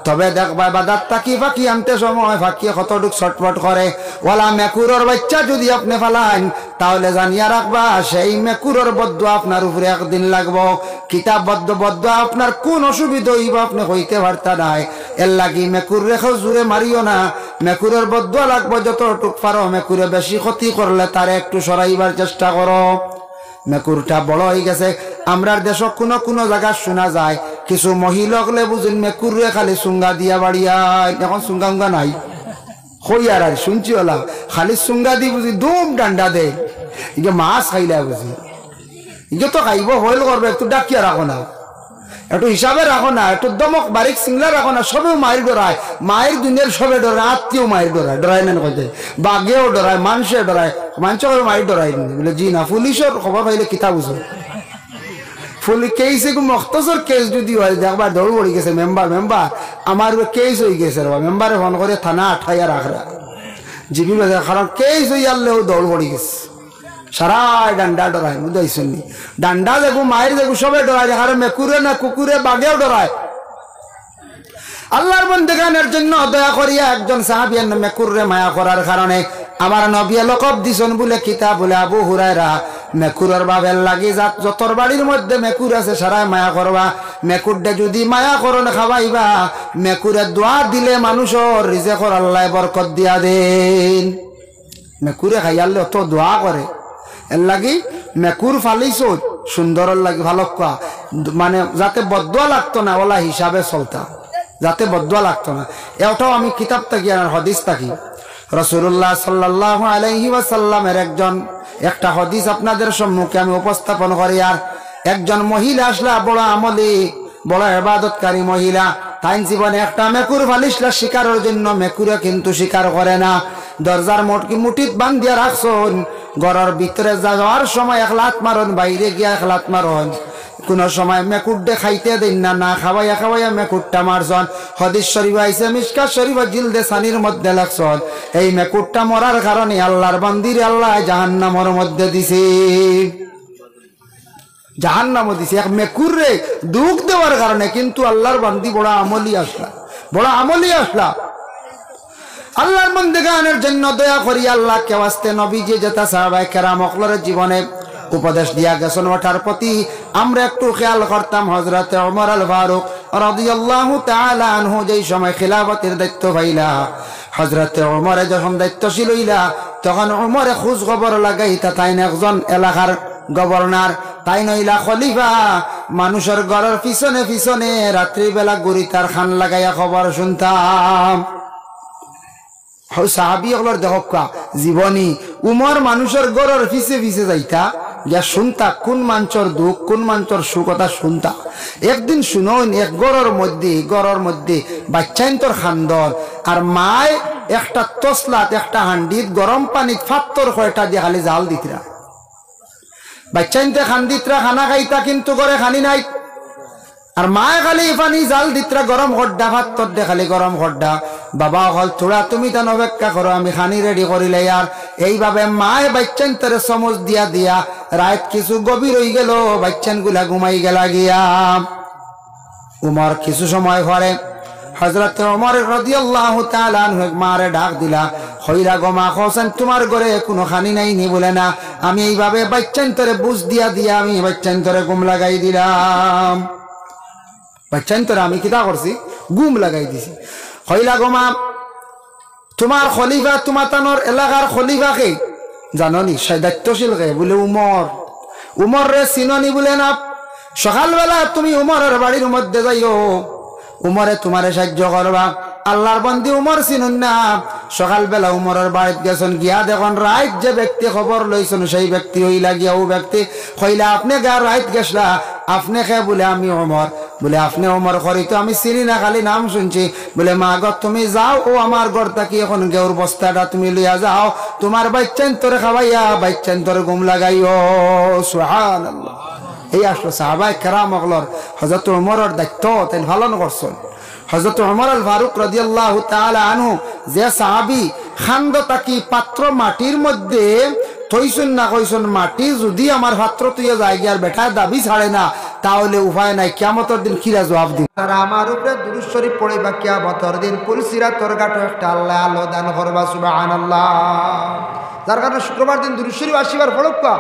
তবে দেখবা বাদাত তাকি ফাঁকি আনতে সময় ফাঁকিয়ে কতটুক ছটফট করে। ওলা মেকুরের বাচ্চা যদি আপনি ফালান, তাহলে জানিয়া রাখবা সেই মেকুরের বদুয়া আপনার উপরে একদিন লাগবো। কিতাব বদুয়া আপনার কোন অসুবিধা হইব আপনি হইতে পারতা নাই। এর লাগি মেকুর রেখেও জুড়ে মারিও না, মেকুরের বদুয়া লাগবো যতটুক পারো। মেকুরে বেশি ক্ষতি করলে তারে একটু সরাইবার চেষ্টা করো। মেকুরটা বড় হয়ে গেছে। আমরার দেশ কোনো কোনো জায়গা শোনা যায় কিছু মহিলা হলে বুঝুন মেকুরে খালি সুঙ্গা দিয়া বাড়িয়ায়। এখন সুঙ্গা উঙ্গা নাই, হইয়ার আর শুনছি ওলা খালি সুঙ্গা দি বুঝি দুম ডান্ডা দে। ইগে মাছ খাইলে বুঝি, ইগে তো খাইব হইল করবে, একটু ডাকিয়া রাখো না, একটু হিসাবে রাখো না, একটু দমক বারিক সিংলা রাখো না। সবেও মায়ের ডরায়, মায়ের দুনিয়ার সবে ডরায়, আত্মীয় মায়ের ডরায়, ডরায় না কইতে, বাঘেও ডরায়, মানুষে ডরায়, মানুষের মায়ের ডরায় বলে জি না। পুলিশের খবর পাইলে কিতা বুঝো, কেস মখতসর কেস যদি হয় দেখবা দৌড় পড়ি গেছে মেম্বার আমার কেস হয়ে গেছে, মেম্বারে ফোন করে থানা আঠাইয়া রাখরা জিবি বাজে, কারণ কেস হয়ে আনলেও দৌড় পড়ি গেছে। সারাই ডান্ডা ডরায়, বুঝাইছেন নি? ডান্ডা দেখো, মায়ের দেখো, সবে ডরায়। কারণ মেকুরে না কুকুরে বাঘেও ডরায়। আল্লাহর বন্দেগানের জন্য দয়া করিয়া একজন সাহাবীর মেকুরে মায়া করার কারণে আমার নবী লকব দিছেন বলে কিতাব বলে আবু হুরায়রা। মেকুরের বাবের লাগি যতর বাড়ির মধ্যে মেকুর আছে সারাই মায়া করবা। মেকুরটা যদি মায়া করন খাওয়াইবা, মেকুরে দোয়া দিলে মানুষের রিজেকর আল্লাহ বরকত দিয়া দেন। মেকুরে খাইয়ালে অত দোয়া করে। এর লাগি মেকুর ফালিছ সুন্দর লাগি, ভালো মানে যাতে বদুয়া লাগতো না, ওলা হিসাবে চলতা, যাতে বদুয়া লাগতো না। এটাও আমি কিতাব থাকি আর হদিস থাকি। রাসূলুল্লাহ সাল্লাল্লাহু আলাইহি ওয়াসাল্লামের একটা হদিস আপনাদের সম্মুখে আমি উপস্থাপন করি। আর একজন মহিলা আসলা, বড় আমলি, বড় ইবাদতকারী মহিলা, তাই জীবনে একটা মেকুর ফালিসলা শিকারের জন্য। মেকুরে কিন্তু শিকার করে না, দরজার মুঠিত বান্ধিয়া রাখছন। ঘরের ভিতরে যাওয়ার সময় এক লাত মারন, বাইরে গিয়া এক লাত মারন। কোন সময় মেকুরডে খাইতে দেন না, না খাওয়াইয়া খাওয়াইয়া মেকুরটা মারছন। হাদিস শরীফ আইছে, মিশকাত শরীফ জিলদে সানির মধ্যে লাগছন। এই মেকুরটা মরার কারণে আল্লাহর বান্দির আল্লাহ জাহান্নামের মধ্যে দিছে, জাহান্নামে দিছে এক মেকুরে দুঃখ দেওয়ার কারণে। কিন্তু আল্লাহর বান্দি বড় আমলি আসলা, বড় আমলি আসলা। আল্লাহর বন্দেগানের জন্য দয়া করি আল্লাহকে ওয়াস্তে নবীজি যেটা সাহাবায়ে কেরাম ওগুলোর জীবনে উপদেশ দিয়া গেছেন, ওটার প্রতি আমরা একটু খেয়াল করতাম। হযরতে ওমর আল ফারুক রাদিয়াল্লাহু তাআলা আনহু যেই সময় খিলাফতের দায়িত্ব পাইলা, হযরতে ওমরে যখন দায়িত্বশীল হইলা, তখন ওমরে খোঁজ খবর লাগাইতা তাই একজন এলাকার গভর্নর, তাই নইলা খলিফা। মানুষের ঘরের পিছনে পিছনে রাত্রিবেলা গড়িতার খান লাগাইয়া খবর শুনতাম। সাহাবী হলোর দেখা জীবনী উমর মানুষের গড়ের পিছে পিছে যাইতা, ইয়া শুনতা কোন মাঞ্চর দুঃখ কোন মাঞ্চর সুকথা শুনতা। একদিন শুনোন এক গড়ের মধ্যে বাচ্চাইন্তর খান্দর আর মায় একটা তসলাত একটা হান্ডিত গরম পানিত ফাত্তর কয়টা দিয়ে খালি জাল দিতরা। বাচ্চাইনতে খান্দিতরা খানা খাইতা কিন্তু করে খানি নাই। আর মায় খালি পানি জাল দিতরা গরম খড্ডা ফাত্তর দে খালি গরম খড্ডা। বাবা হল থোড়া তুমি তান অপেক্ষা করো আমি খানি রেডি করিলে। আর এইভাবে মায় বাচ্চাইন্তরে সমজ দিয়া দিয়া রাত কিছু গভীর হয়ে গেল, বাচ্চান গুলা ঘুমাই গেলা গিয়া। উমর কিছু সময় পরে হযরত ওমর রাদিয়াল্লাহু তাআলা আনহু মারে ডাক দিলা, হইরা গমা হোসেন তোমার ঘরে কোনো খানি নাই নি? বলে না, আমি এইভাবে বাচ্চান্তরে বুঝ দিয়া দিয়া আমি বাচ্চান্তরে ঘুম লাগাই দিলাম। বাচ্চান্তরে আমি কিতা করছি? ঘুম লাগাই দিছি। হইলা গমা তোমার খলিফা তোমার তানোর এলাকার খলিফাকে জাননি দায়িত্বশীল কে? বলে উমর রে চিননি? বলে না। সকালবেলা তুমি উমরের বাড়ির মধ্যে যাইও, উমরে তোমারে সাহায্য করবা। আল্লাহর বন্দি উমর চিনুন না। সকালবেলা উমরের বাড়িত গেছেন, গিয়া দেখুন রাইত যে ব্যক্তি খবর লইছেন সেই ব্যক্তি হইলা গিয়া ও ব্যক্তি হইলা আপনি গা রাইত গেছলা আপনি খে? বলে আমি উমর। বলে আপনি উমর করি তো আমি চিনি না, খালি নাম শুনছি। বলে মা গো তুমি যাও, ও আমার ঘর থাকি এখন গেউর বস্তাটা তুমি লইয়া যাও, তোমার বাচ্চান তোরে খাওয়াইয়া বাচ্চান তোরে ঘুম লাগাইও। সুবহানাল্লাহ। এই আসলো সাহাবায়ে কেরাম হলর হযরত ওমরের দায়িত্ব তেন পালন করছেন। হযরত ওমর আল ফারুক রাদিয়াল্লাহু তাআলা আনহু যে সাহাবী খান্দ তাকি পাত্র মাটির মধ্যে থইছেন না কইছেন, মাটি যদি আমার পাত্র তুইয়া যায় গিয়ার বেটা দাবি ছাড়ে না তাহলে উপায় নাই, কিয়ামতের দিন কিরা জবাব দিন। তারা আমার উপরে দুরূদ শরীফ পড়িবা, কিয়ামতের দিন পুলসিরাতর গাটো একটা আল্লাহ আলো দান করবা। সুবহানাল্লাহ। যার কারণে শুক্রবার দিন দুরূদ শরীফ আসিবার পড়ক্কা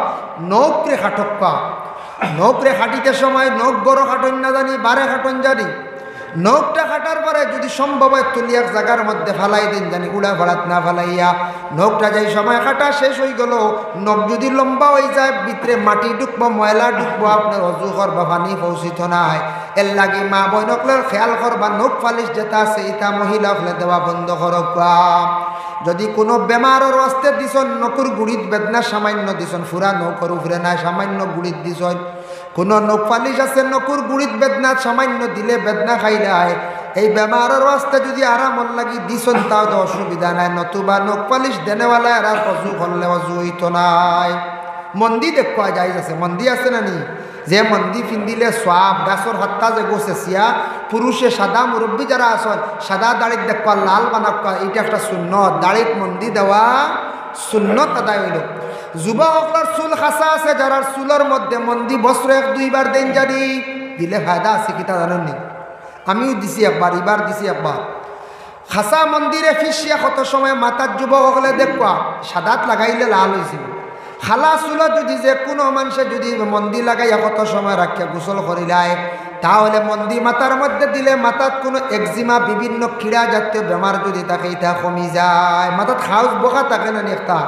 নৌকরে খাটক্কা। নৌকরে খাটিতে সময় নখ বড় খাটন না জানি, বারে খাটন জানি। নখটা খাটার পরে যদি সম্ভব হয় তুলি এক জায়গার মধ্যে ফালাই দিন জানি, উড়া ভাড়াত না ফালাইয়া। নখটা যেই সময় কাটা শেষ হয়ে গেল, নখ যদি লম্বা হয়ে যায় ভিতরে মাটি ঢুকবো, ময়লা ঢুকবো, আপনার অজু করবা পানি পৌঁছিত নাই। এর লাগে মা বইনকলের খেয়াল করবা, নখ ফালিশ যেটা আছে এটা মহিলা ফেলে দেওয়া বন্ধ করবা। যদি কোনো বেমারের অস্তে দিছন, নকুর গুড়িত বেদনা সামান্য দিছন, ফুরা নৌকর উপরে নাই সামান্য গুড়িত দিছন। কোনো নখ ফালিশ আছে নকুর গুড়িত বেদনা সামান্য দিলে বেদনা খাইলায়, এই বেমারের অস্তে যদি আরাম লাগি দিছন তাও তো অসুবিধা নাই। নতুবা নখ ফালিশ দেনেওয়ালা আর অজু করলে অজু হইতো নাই। মন্দি দেখবা যাই আছে, মন্দি আছে না নি? যে মন্দি ফিন্দিলে সোয়াব গাছর হত্যা যে গোছে সিয়া পুরুষে সাদা মুরব্বী যারা আসন সাদা দাড়িত দেখবা লাল বানাক্কা, এইটা একটা সুন্নত। দাড়িত মন্দি দেওয়া সুন্নত আদায় হইল। যুবকর চুল খাসা আছে যারা চুলের মধ্যে মন্দি বছরে 1-2 বার দেন জানি, দিলে ফায়দা আছে কিতা জানেননি? আমিও দিছি একবার, এবার দিছি একবার। খাসা মন্দিরে ফিসিয়া কত সময় মাথার যুবক হলে দেখবা সাদাত লাগাইলে লাল হয়েছিল। খালা চুল যদি যে কোনো মানুষে যদি মন্দি লাগাইয়া কত সময় রাখিয়া গোসল করিলায়, তাহলে মন্দি মাথার মধ্যে দিলে মাথাত কোনো একজিমা বিভিন্ন ক্রীড়া জাতীয় বেমার যদি থাকে এটা কমি যায়। মাথাত খাউস বোকা থাকে না একটা,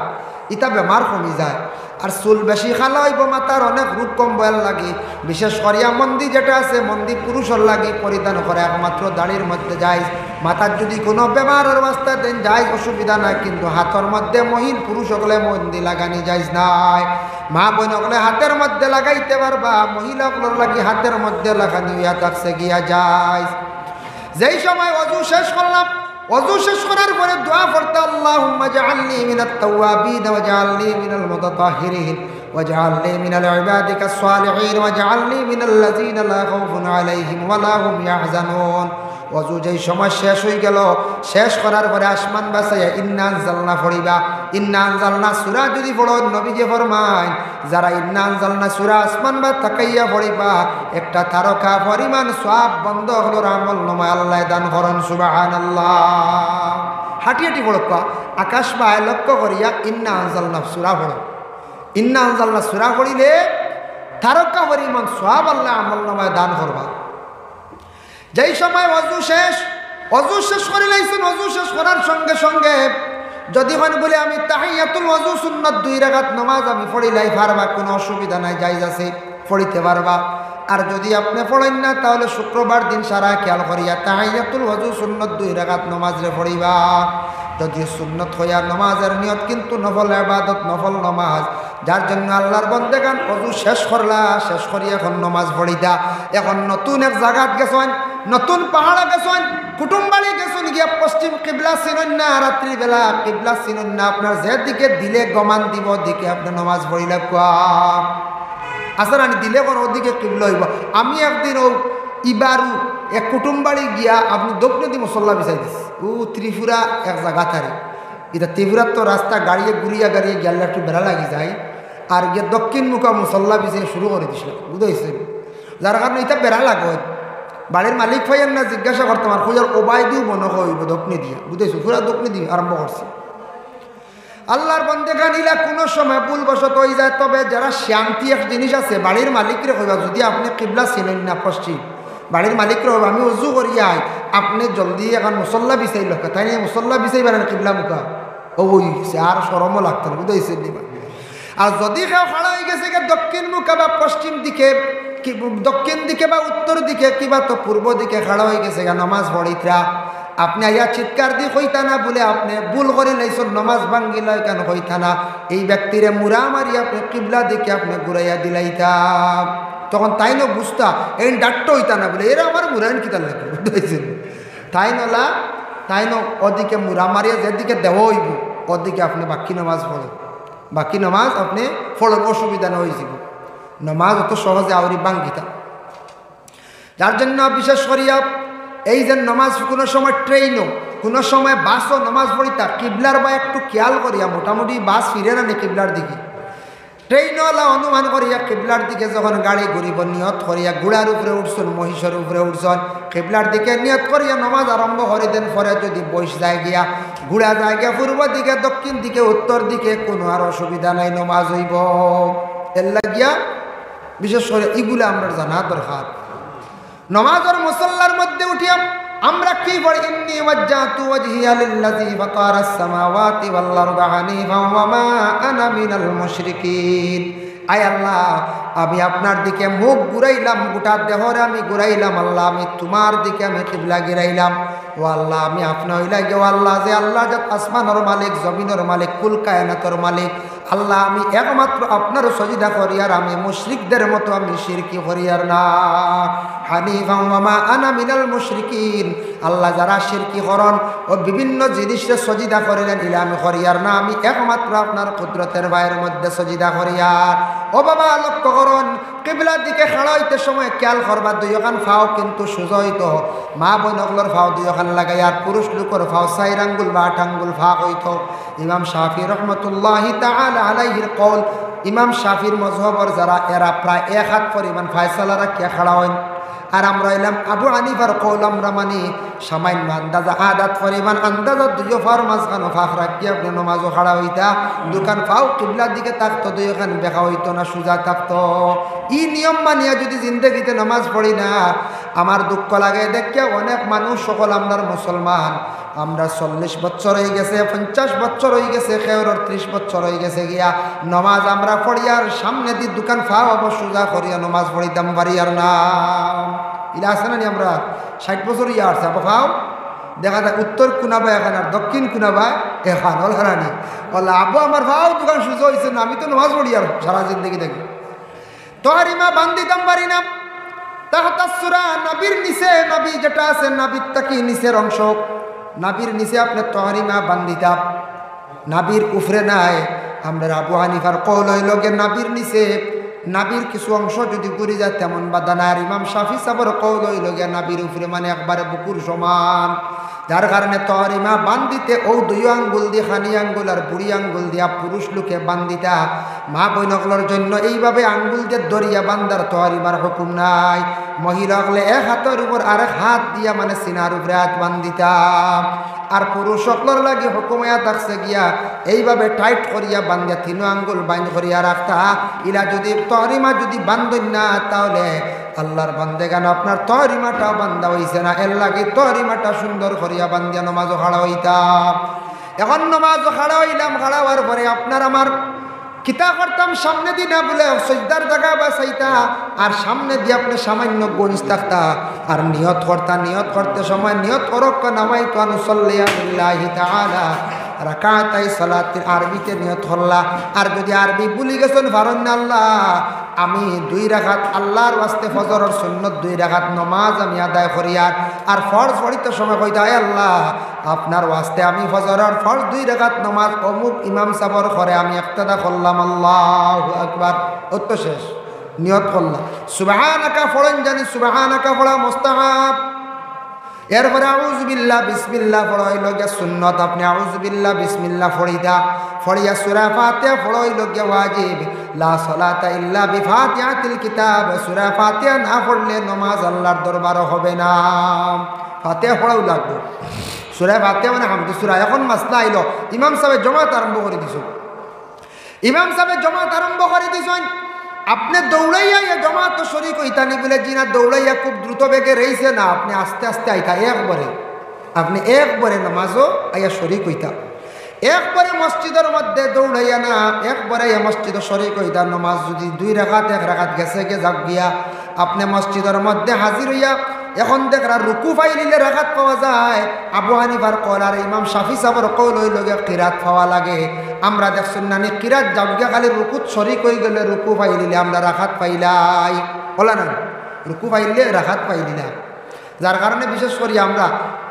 এটা বেমার কমি যায়। আর চুল বেশি খালা হইব মাথার অনেক রূপ কম বয়াল লাগে। বিশেষ করিয়া মন্দি যেটা আছে মন্দি পুরুষের লাগে পরিধান করে একমাত্র দাড়ির মধ্যে যায়। মাথার যদি কোনো বেমারের অবস্থা দেন যায় অসুবিধা নাই, কিন্তু হাতের মধ্যে মহিল পুরুষ হলে মন্দি লাগানি যায় নাই। মা বোন হলে হাতের মধ্যে লাগাইতে পারবা, মহিলাগুলোর লাগি হাতের মধ্যে লাগানি হইয়া থাকছে গিয়া যায়। যেই সময় অজু শেষ করলাম, ওযু শেষ করার পরে দোয়া পড়তে আল্লাহুম্মা জাআলনি মিনাত তাওয়াবিন ওয়া জাআলনি মিনাল মুতাতাহহিরিন ওয়া জাআলনি মিনাল ইবাদিকাস সালিহিন ওয়া জাআলনি মিনাল্লাযিনা লা খাউফুন আলাইহিম ওয়া লা হুম ইয়াহজানুন। ওযু যেই সময় শেষ হয়ে গেল, শেষ করার পরে আসমান বাসাইয়া ইন্না আনজালনা পড়িবা। ইন্না আনজালনা সূরা যদি পড়ো নবীজি ফরমায় যারা ইন্না আনজালনা সূরা আসমান বা তাকাইয়া পড়িবা একটা তারকা পরিমাণ সওয়াব বন্ধ হলো আমল নামা আল্লাহ দান করেন। সুবহানাল্লাহ। হাঁটি হাঁটি পড়বা, আকাশ বায় লক্ষ্য করিয়া ইন্না আনজালনা সূরা পড়ো। ইন্না আনজালনা সূরা পড়িলে তারকা পরিমাণ সওয়াব আল্লাহ আমল নামায় দান করবা। যেই সময় অজু শেষ করে লাইছেন, অজু শেষ করার সঙ্গে সঙ্গে যদি হয় বলে আমি তাহিয়াতুল ওযু সুন্নাত 2 রাকাত নামাজ আমি পড়িলাই পারবা, কোনো অসুবিধা নাই, জায়েজ আছে, পড়িতে পারবা। আর যদি আপনি পড়েন না তাহলে শুক্রবার দিন সারা খেয়াল করিয়া তাহিয়াতুল ওযু সুন্নাত 2 রাকাত নামাজ রে পড়িবা। যদি সুন্নত হইয়া নামাজের নিয়ত কিন্তু নফল ইবাদত নফল নামাজ, যার জন্য আল্লাহর বন্দেগান অজু শেষ করলা, শেষ করি এখন নমাজ পড়িতা। এখন নতুন এক জায়গাত গেছেন, নতুন পাহাড়ে গেছেন, কুটুমবাড়ি গেছেন, গিয়া পশ্চিম কিবলা চিনুন না, রাত্রিবেলা কিবলা চিনুন না, আপনার যেদিকে দিলে গমান দিব দিকে আপনি নমাজ পড়িলে কোয়া আসা রানি দিলে কোন ওদিকে কিবলা হইব। আমি একদিন ও ইবারু এক কুটুমবাড়ি গিয়া আপনি দক্ষিণ দি মশল্লা বিছাই দিস ও ত্রিপুরা এক জায়গা থারে। এটা ত্রিপুরার তো রাস্তা গাড়িয়ে গুড়িয়া গাড়িয়ে গেলে একটু বেড়া লাগি যায়, আর গিয়ে দক্ষিণ মুখা মশল্লা বিছিয়ে শুরু করে দিছিল, বুঝেছে? যার কারণে এটা বেড়া লাগত। বাড়ির মালিক ভাইয়ের না জিজ্ঞাসা করতাম আর খুঁজার ওবাই দিও মনে হইব দক্ষিণে দিয়া, বুঝেছো? পুরা দক্ষিণে দিয়ে আরম্ভ করছে। আল্লাহর বন্দেগান ইলা কোনো সময় ভুলবশত হয়ে যায়, তবে যারা শান্তি এক জিনিস আছে, বাড়ির মালিকরে কইবা যদি আপনি কিবলা চিনেন না পশ্চিম, বাড়ির মালিকরে কইবা আমি উজু করিয়াই আপনি জলদি এখন মুসল্লা বিছাই লোক, তাই নিয়ে মুসল্লা বিছাই পারেন কিবলা মুখা ওই আর সরমও লাগতো না, বুঝেছে? আর যদি কেউ খাড়া হয়ে গেছে দক্ষিণ মুখা বা পশ্চিম দিকে, দক্ষিণ দিকে বা উত্তর দিকে কিবা তো পূর্ব দিকে খাড়া হয়ে গেছে নমাজ পড়িতরা, আপনি আইয়া চিৎকার দিয়ে হইতা না বলে আপনি ভুল করে লাইছেন, নমাজ ভাঙ্গিল কেন হইতা না, এই ব্যক্তিরে মুরা মারি আপনি কিবলা দিকে আপনি ঘুরাইয়া দিলাইতা, তখন তাই না বুঝতা এই ডাক্ত হইতা না বলে এরা আমার মুরাইন কিতা লাগে, বুঝতেছেন? তাই নলা তাই ন ওদিকে মুরা মারিয়া যেদিকে দেওয়া হইব ওদিকে আপনি বাকি নমাজ পড়েন, বাকি নমাজ আপনি ফলন অসুবিধা না হয়ে যাব, নমাজ অত সহজে আউরি ভাঙ্গিতা। যার জন্য বিশেষ করিয়া এই যে নমাজ কোনো সময় ট্রেনও কোনো সময় বাসও নমাজ পড়িতা কিবলার বা একটু খেয়াল করিয়া, মোটামুটি বাস ফিরে না কিবলার দিকে, ট্রেনওয়ালা অনুমান করিয়া কিবলার দিকে যখন গাড়ি ঘুরিব নিয়ত করিয়া ঘোড়ার উপরে উঠছেন, মহিষের উপরে উঠছেন, কিবলার দিকে নিয়ত করিয়া নমাজ আরম্ভ করে দেন। পরে যদি বৈশ যায় গিয়া ঘোড়া যায় গিয়া পূর্ব দিকে, দক্ষিণ দিকে, উত্তর দিকে, কোনো আর অসুবিধা নাই, নমাজ হইব। এর লাগিয়া বিশেষ করে এগুলো আমরা জানা দরকার। নমাজের মুসল্লার মধ্যে উঠিয়া আমরা কি পড়ি? ইন্নী ওয়াজ্জাহতু ওয়াজহিয়া লিল্লাযী ফাতারাস সামাওয়াতি ওয়াল আরদা হানিফান ওয়া মা আনা মিনাল মুশরিকিন। আয় আল্লাহ, আমি আপনার দিকে মুখ ঘুরাইলাম, গোটা দেহরে আমি ঘুরাইলাম, আল্লাহ আমি তোমার দিকে আমি কিবলা গিরাইলাম। ও আল্লাহ, আমি আপনা হইলা গে আল্লাহ, যে আল্লাহ যে আসমানের মালিক, জমিনের মালিক, কুল কায়নাতের মালিক, আল্লাহ আমি একমাত্র আপনার সজিদা করি, আর আমি মুশরিকদের মতো আমি শিরকি করি আর না। হানিফান ওয়া মা আনা মিনাল মুশরিকিন। আল্লাহ যারা শিরকি করন ও বিভিন্ন জিনিসে সজিদা করিলেন, ইলা আমি করি আর না, আমি একমাত্র আপনার কুদরতের বাইরের মধ্যে সজিদা করি আর। ও বাবা, লক্ষ্য করুন, কিবলার দিকে খাড়া হইতে সময় খেয়াল করবার দুই ওখান ফাও কিন্তু সোজা হইতো, মা বোন ওগুলোর ফাও দুই ওখান লাগাই, আর পুরুষ লোকের ফাও 4 আঙ্গুল বা 8 আঙ্গুল ফা হইতো। ইমাম শাফি রহমতুল্লাহি তাআলা আলাইহির কওল, ইমাম শাফির মযহবর যারা এরা প্রায় 1 হাত পরিমাণ ফায়সালা রাখিয়া খাড়া হন, আর আমরা এলাম আবু হানিফার কওল আমরা মানি সামান্য আন্দাজা আদাত পরিমাণ আন্দাজা 2 ফার মাঝখানে ফাঁক রাখিয়া আপনি নমাজও খাড়া হইতা, দোকান ফাও কিবলার দিকে থাকতো, 2 ওখান বেখা হইতো না, সোজা থাকতো। ই নিয়ম মানিয়া যদি জিন্দগিতে নামাজ পড়ি না, আমার দুঃখ লাগে দেখিয়া অনেক মানুষ সকল আমরার মুসলমান, আমরা 40 বছর হয়ে গেছে, 50 বছর হয়ে গেছে, কেউর 30 বছর হয়ে গেছে গিয়া নমাজ আমরা পড়ি আর সামনে দিয়ে দোকান ফাও অবশ্য সোজা করিয়া নমাজ পড়িতাম পারি আর না। ইলা আছে না আমরা 60 বছর ইয়া আসছে আবার ফাও দেখা যায় উত্তর কোনাবা এখন আর দক্ষিণ কোনাবা এখন হল হারানি বললা আবু আমার ফাও দোকান সোজা হয়েছে না, আমি তো নমাজ পড়ি আর সারা জিন্দগি দেখি তোহারিমা বান্দিতাম পারি না। তাহতাসুরা নবীর নিচে, নবী যেটা আছে নবীর তাকি নিচের অংশ, নাবির নিচে আপনার তোহারিমা বান্দিতাম, নাবির উফরে নাই। আমরা আবু হানিফার কওল হইল গে নাবির নিচে, নাবির কিছু অংশ যদি ঘুরে যায় তেমন বাধা নাই। আর ইমাম শাফি সাহেবের কওল হইল গে নাবির উফরে মানে একবারে বুকুর সমান, যার কারণে তোহারিমা বান্দিতে ও 2 আঙ্গুল দিয়ে খানি আঙ্গুল আর বুড়ি আঙ্গুল দিয়া পুরুষ লোকে বান্দিতা, মা বৈনকলর জন্য এইভাবে আঙ্গুল দিয়ে দরিয়া বান্দার তোহারিমার হুকুম নাই। মহিলা হলে 1 হাতের উপর আরেক হাত দিয়া মানে সিনার উপরে হাত বান্দিতা, আর পুরুষ সকলের লাগে হুকুমায়া থাকছে গিয়া এইভাবে টাইট করিয়া বান্ধিয়া 3 আঙ্গুল বাইন করিয়া রাখতা। ইলা যদি তোহারিমা যদি বান্ধন না, তাহলে আল্লাহর বান্দেগান আপনার তোহারিমাটাও বান্ধা হইছে না, এর লাগে তোহারিমাটা সুন্দর করিয়া বান্ধিয়া নমাজও খাড়া হইতাম। এখন নমাজও খাড়া হইলাম, খাড়া হওয়ার পরে আপনার আমার কিতা করতাম, সামনে দিয়ে না বলে সজদার জায়গা বাঁচাইতা, আর সামনে দিয়ে আপনি সামান্য গঞ্জ থাকতা, আর নিয়ত করতা, নিয়ত করতে সময় নিয়ত করক নামাইতু আন উসাল্লিয়া লিল্লাহি তাআলা রাকাতাই সালাতের আরবিতে নিয়ত করলা। আর যদি আরবি ভুলি গেছেন পারেন না, আল্লাহ আমি 2 রাকাত আল্লাহর ওয়াস্তে ফজরের সুন্নত 2 রাকাত নামাজ আমি আদায় করি। আর ফরজ পড়িতে সময় কইতে হয় আল্লাহ আপনার ওয়াস্তে আমি ফজরের ফরজ 2 রাকাত নামাজ অমুক ইমাম সাবর করে আমি ইক্তেদা করলাম। আল্লাহু আকবার। অত শেষ নিয়ত করলাম। সুবহানাকা পড়েন জানি, সুবহানাকা পড়া মুস্তাহাব। এরপরে আউযুবিল্লাহ বিসমিল্লাহ পড়া হইল গিয়া সুন্নত। আপনি আউযুবিল্লাহ বিসমিল্লাহ ফড়িয়া সূরা ফাতিহা পড়া হইল গিয়া ওয়াজিব। লা সালাতা ইল্লা বিফাতিহাতিল কিতাব। সূরা ফাতিহা না পড়লে নামাজ আল্লাহর দরবারে হবে না। ফাতিহা পড়াও লাগবে। সূরা ফাতিহা মানে হামদুস সূরা। এখন মাসলা আইল, ইমাম সাহেব জমাত আরম্ভ করে দিছ। ইমাম সাহেব জমাত আরম্ভ করে দিছেন, আপনি দৌড়াইয়া জমাত শরীক হইতানি বলে জিনা দৌড়াইয়া খুব দ্রুত বেগে রয়েছে না, আপনি আস্তে আস্তে আইতা একবারে। আপনি একবারে নামাজও আইয়া শরীক হইতা, একবারে মসজিদের মধ্যে দৌড়াইয়া না, একবারে মসজিদ শরীক হইতা। নামাজ যদি 2 রাকাত 1 রাকাত গেছে গে যাক গিয়া আপনি মসজিদের মধ্যে হাজির হইয়া এখন দেখরা রুকু ফাইলিলে রাকাত পাওয়া যায়। আবু হানিফার কল আর ইমাম শাফি সাহেবের কল হইল গিয়া কিরাত পাওয়া লাগে। আমরা দেখছেন নানি কিরাত যাওয়া খালি রুকুত শরীক হয়ে গেলে রুকু পাইলিলে আমরা রাখাত পাইলাই বলা না, রুকু পাইলে রাখাত পাইলিলা। যার কারণে বিশেষ করি আমরা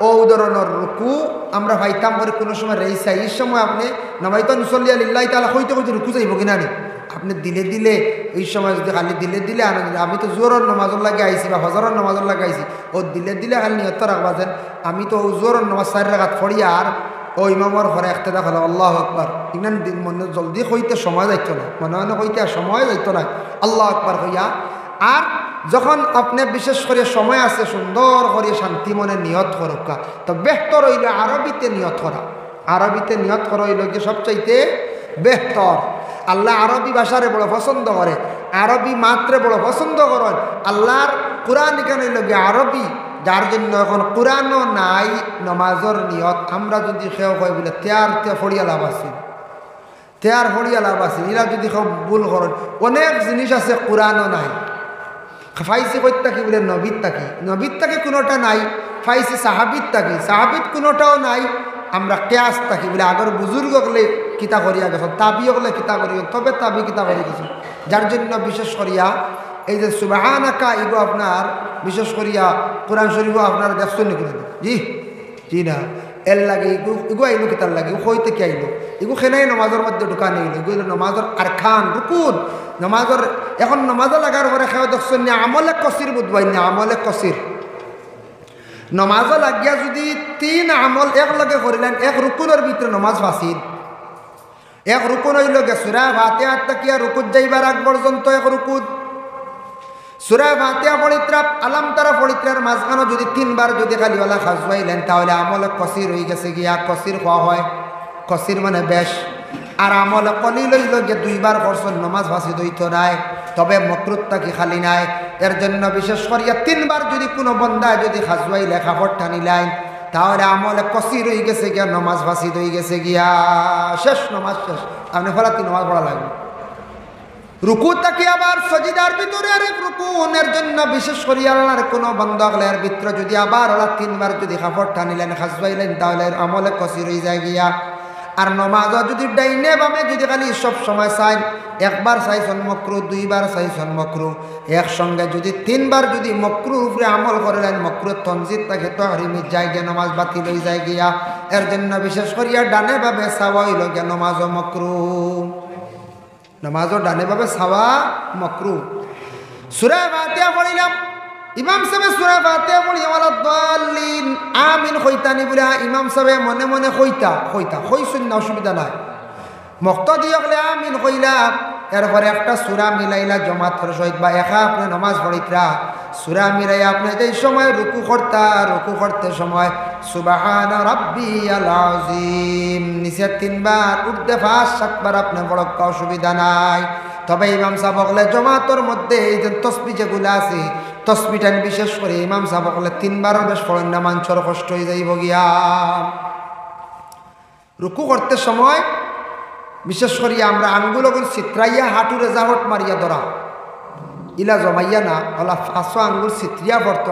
ও ধরনের রুকু আমরা পাইতাম করে কোনো সময় রেইসাই। এই সময় আপনি নামাইতো নুসল্লিয়া লিল্লাহি তাআলা হইতে হইতে রুকু যাইব কিনা নি, আপনি দিলে দিলে এই সময় যদি খালি দিলে দিলে আমি তো জোরের নামাজের লাগে আইছি বা হজরের নামাজের লাগে আইছি, ও দিলে দিলে খালি নিয়ত রাখবা যেন আমি তো জোরের নামাজ 4 রাকাত পড়ি আর ও ইমামর ঘরে একতেদা হলো আল্লাহু আকবার। ইমান দিন মনে জলদি হইতে সময় যাইত না, মনে মনে হইতে আর সময় যাইত না, আল্লাহু আকবার হইয়া। আর যখন আপনি বিশেষ করে সময় আছে সুন্দর করে শান্তি মনে নিয়ত করুকা, তো বেহতর হইল আরবিতে নিয়ত করা। আরবিতে নিয়ত করা হইল কি সবচাইতে বেহতর। আল্লাহ আরবি ভাষারে বড় পছন্দ করে, আরবি মাত্রে বড় পছন্দ করেন। আল্লাহর কোরআন এখানে হইল গিয়ে আরবি, যার জন্য এখন কোরআনও নাই নমাজর নিয়ত। আমরা যদি সেও কই বলে তেয়ার ফড়িয়া লাভ আছে, তেয়ার ফড়িয়া লাভ আছে, এরা যদি কেউ ভুল করেন অনেক জিনিস আছে কোরআনও নাই। ফাইসি কইত থাকি বলে নবীর থাকি, নবীর থাকি কোনোটা নাই। ফাইসি সাহাবিত থাকি, সাহাবিত কোনোটাও নাই। আমরা কেয়াস থাকি বলে আগর বুজুর্গ গেলে কিতা করিয়া গেছ, তাবিও গেলে কিতা করি, তবে তাবি কিতা করি গেছে। যার জন্য বিশেষ করিয়া এই যে সুবহানাকা ইগো আপনার বিশেষ করিয়া কোরআন শরীফ আপনার দেখছেন নাকি? জি জি না, এর লাগে ইগো আইলো কিতার লাগে হইতে কি আইলো, ইগো খেনাই নমাজের মধ্যে ঢুকান আইলো। এগুলো নমাজের আরকান রুকুন নমাজের। এখন নমাজে লাগার পরে খেয়ে দেখছেন না আমলে কসির বুধবাই না, আমলে কসির নমাজে লাগিয়া যদি 3 আমল একলগে করিলেন এক রুকুনের ভিতরে নমাজ ফাঁসিল। এক রুকুন হইল গে সূরা ফাতিহা তাকিয়া রুকুত যাইবার আগ পর্যন্ত এক রুকুত, সূরা ফাতিহা পড়িত্রা আলাম তারা পড়িত্রার মাঝখানে যদি 3 বার যদি খালি ওলা খাজবাইলেন তাহলে আমলে কসির হয়ে গেছে গিয়া। কসির হওয়া হয়, কসির মানে বেশ। আর আমলে কলিল হইল গিয়ে 2 বার করছেন নমাজ ফাঁসি দইত নাই, তবে মকরুত তাকি খালি নাই। এর জন্য বিশেষ করিয়া 3 বার যদি কোনো বন্দায় যদি খাজবাইলে খাপড় টানিলেন তাহলে আমলে কসির হয়ে গেছে গিয়া, নমাজ ফাঁসি হয়ে গেছে গিয়া, শেষ নমাজ শেষ। আপনি ফলাতি নমাজ পড়া লাগবে। রুকু তাকি আবার সজিদার ভিতরে আরেক রুকুনের জন্য বিশেষ করি আল্লাহর কোনো বান্দা গলের ভিতরে যদি আবার ওরা 3 বার যদি কাপড় টানিলেন খাজবাইলেন তাহলে আমলে কসির হয়ে যায় গিয়া। আর নমাজ যদি ডাইনে বামে যদি খালি সব সময় চাই, 1 বার চাইছেন মকরু, 2 বার চাইছেন মকরু, একসঙ্গে যদি 3 বার যদি মকরুর উপরে আমল করলেন মকরু তনজিদ তাকে তহরিমিত যায় গিয়া, নমাজ বাতিল হয়ে যায় গিয়া। এর জন্য বিশেষ করিয়া ডানে ভাবে চাওয়া হইল গিয়া নমাজও মকরু, নমাজও ডানে ভাবে চাওয়া মকরু। সূরা ফাতিহা পড়িলাম, ইমাম সাহেব সূরা ফাতিহা পড়ি ওয়ালাদ দাল্লিন আমিন কইতানি বলে ইমাম সাহেব মনে মনে কইছুন না, অসুবিধা নাই। মুক্তাদি হলে আমিন কইলা, এরপরে একটা সূরা মিলাইলা জমাতের সহিত বা একা আপনি নামাজ পড়িতরা সূরা মিলাই আপনি যেই সময় রুকু করতে সময় সুবহান রাব্বিয়াল আযীম নিচে 3 বার উঠতে 5-7 বার আপনি বড় অসুবিধা নাই। তবে ইমাম সাহেব বলে জমাতের মধ্যে এই যে তসবিহ যেগুলো আছে তসবিহটা বিশেষ করে ইমাম সাহেব বলে 3 বারও বেশ পড়েন না, মানুষের কষ্ট হয়ে যাইব গিয়া। রুকু করতে সময় বিশেষ করিয়া আমরা আঙ্গুল চিত্রাইয়া হাঁটুরে জাহট মারিয়া ধরা, ইলা জমাইয়া না ওলা 5 আঙ্গুল চিত্রিয়া পড়তো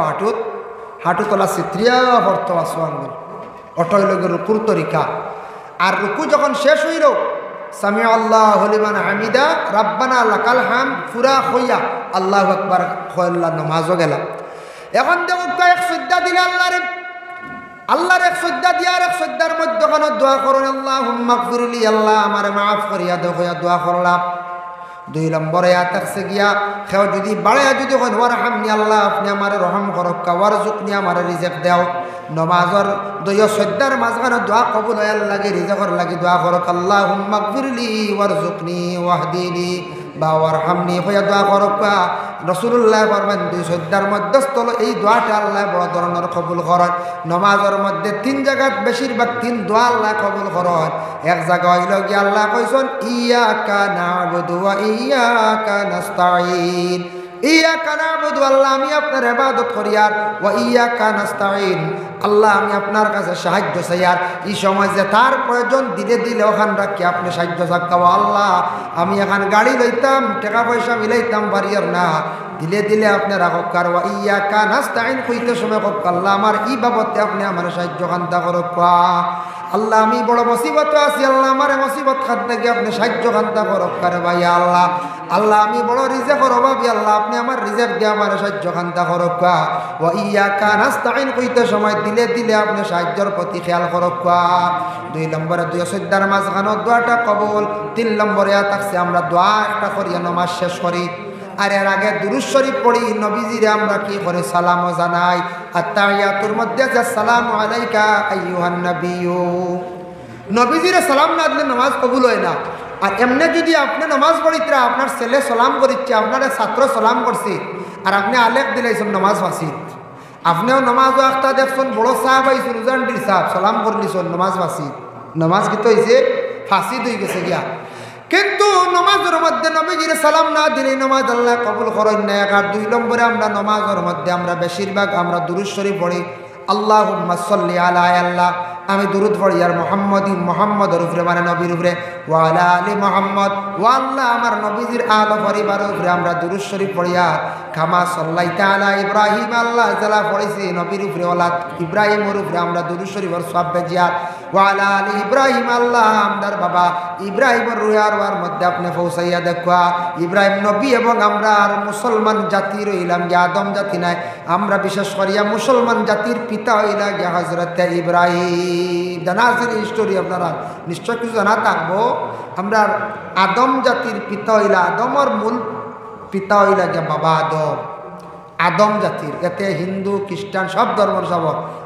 হাঁটু তোলা চিত্রিয়া পড়তো 5 আঙ্গুল। অটো হইল রুকুর তরিকা। আর রুকু যখন শেষ হইল সামি আল্লাহু লিমান হামিদা রাব্বানা লাকাল হামদ পুরা হইয়া আল্লাহু আকবার কইলা নামাজও গেল। এখন দেখো এক সুজদা দিলে আল্লাহর এক সুজদা দিয়ার এক সুজদার মধ্যখানে দোয়া করুন আল্লাহুম্মা গফিরলি, আল্লাহ আমারে মাফ করিয়া দাও হইয়া দোয়া করলাম। 2 নম্বরে আতাকসে গিয়া কেউ যদি বাড়াইয়া যদি হয় ওয়ারহামনি, আল্লাহ আপনি আমারে রহম করক, ওয়ারজুকনি আমারে রিজিক দাও। নমাজের 2 সুজদার মাঝখানে দোয়া কবুল হওয়ার লাগে রিজিকের লাগে দোয়া করক আল্লাহুম্মা গফিরলি ওয়ারজুকনি ওয়াহদিনি বা ওয়ারহামনি হইয়া দোয়া করক। রাসূলুল্লাহ ফরমান 2 সুজদার মধ্যস্থল এই দোয়াটা আল্লাহ বড় ধরনের কবুল করেন। নমাজের মধ্যে 3 জায়গাত বেশিরভাগ 3 দোয়া আল্লাহ কবুল করেন। এক জায়গা হইল কি আল্লাহ কইছেন ইয়াকা না'বুদু ওয়া ইয়াকা নাস্তাঈন। ইয়াকা না'বুদু আল্লাহ আমি আপনার ইবাদত করি, আর ওয়া ইয়াকা নাস্তাঈন আল্লাহ আমি আপনার কাছে সাহায্য চাই। আর এই সময় যে তার প্রয়োজন দিলে দিলে ওখান রাখি আপনি সাহায্য চাকাও। আল্লাহ আমি এখন গাড়ি লইতাম টাকা পয়সা মিলাইতাম পারিয়ার না, দিলে দিলে আপনি রাখক। আর ওয়া ইয়াকা নাস্তাঈন কইতে সময় হোক আল্লাহ আমার এই বাবদে আপনি আমার সাহায্য খান্তা করক। আল্লাহ আমি বড় মুসিবত আছি, আল্লাহ আমার মুসিবত খাত থেকে আপনি সাহায্য খান্তা করক। করে ভাই আল্লাহ আল্লাহ আমি বড় রিজিকের অভাবী, আল্লাহ আপনি আমার রিজিক দিয়ে আমার সাহায্য খান্তা করক। ওয়া ইয়াকা নাস্তাঈন কইতে সময় দিলে দিলে আপনি সাহায্যের প্রতি খেয়াল করক। 2 নম্বরে 2 সুজদার মাঝখানে দোয়াটা কবুল। 3 নম্বরে তাকছে আমরা দোয়া একটা করিয়া নামাজ শেষ করি, আর এর আগে দুরূদ শরীফ পড়ি, নবীজিরে আমরা কি করে সালামও জানাই। আত্তাহিয়াতুর মধ্যে যে আসসালামু আলাইকা আইয়ুহান নাবিয়্যু, নবীজিরে সালাম না দিলে নামাজ কবুল হয় না। আর এমনি যদি আপনি নামাজ পড়িতে আপনার ছেলে সালাম করিচ্ছে, আপনার ছাত্র সালাম করছে, আর আপনি আলেখ দিলাইছেন নামাজ ফাঁসিত। আপনিও নামাজ একটা দেখছেন বড় সাহাব আইসুন উজানডির সাহাব সালাম করলিছেন নামাজ ফাঁসিত, নামাজ কি তো হয়েছে ফাঁসিদ হয়ে গেছে গিয়া। কিন্তু নমাজের মধ্যে নবীজির সালাম না দিলে নমাজ আল্লাহ কবুল করেন না। আর 2 নম্বরে আমরা নমাজের মধ্যে আমরা বেশিরভাগ আমরা দুরূদ শরীফ পড়ি আল্লাহুম্মা সাল্লি আলা, আল্লাহ আমি দুরূদ পড়ি আর মুহাম্মদের উপরে মানে নবীর উপরে, ওয়া আলা আলি মুহাম্মদ, ওয়া আল্লাহ আমার নবীজির আলো পরিবারের উপরে আমরা দুরূদ শরীফ পড়ি। আর কামা সাল্লাইতা আলা ইব্রাহিম, আল্লাহ যারা পড়েছে নবীর উপরে ওলাদ ইব্রাহিমের উপরে আমরা দুরূদ শরীফের সওয়াব বেজিয়ার। ওয়া আলা আলি ইব্রাহিম, আল্লাহ আমদার বাবা ইব্রাহিমের রুয়ার মধ্যে আপনি পৌঁছাইয়া দেখা। ইব্রাহিম নবী এবং আমরা আর মুসলমান জাতি রইলাম গিয়া আদম জাতি নাই, আমরা বিশেষ করিয়া মুসলমান জাতির পিতা হইলা গিয়া হযরত ইব্রাহিম। জানা আছে স্টোরি, আপনারা নিশ্চয় কিছু জানা থাকবো। আমরা আদম জাতির পিতা হইলা, আদমর মূল পিতা হইলা গিয়া বাবা আদম, আদম জাতির। এতে হিন্দু খ্রিস্টান সব ধর্মের সব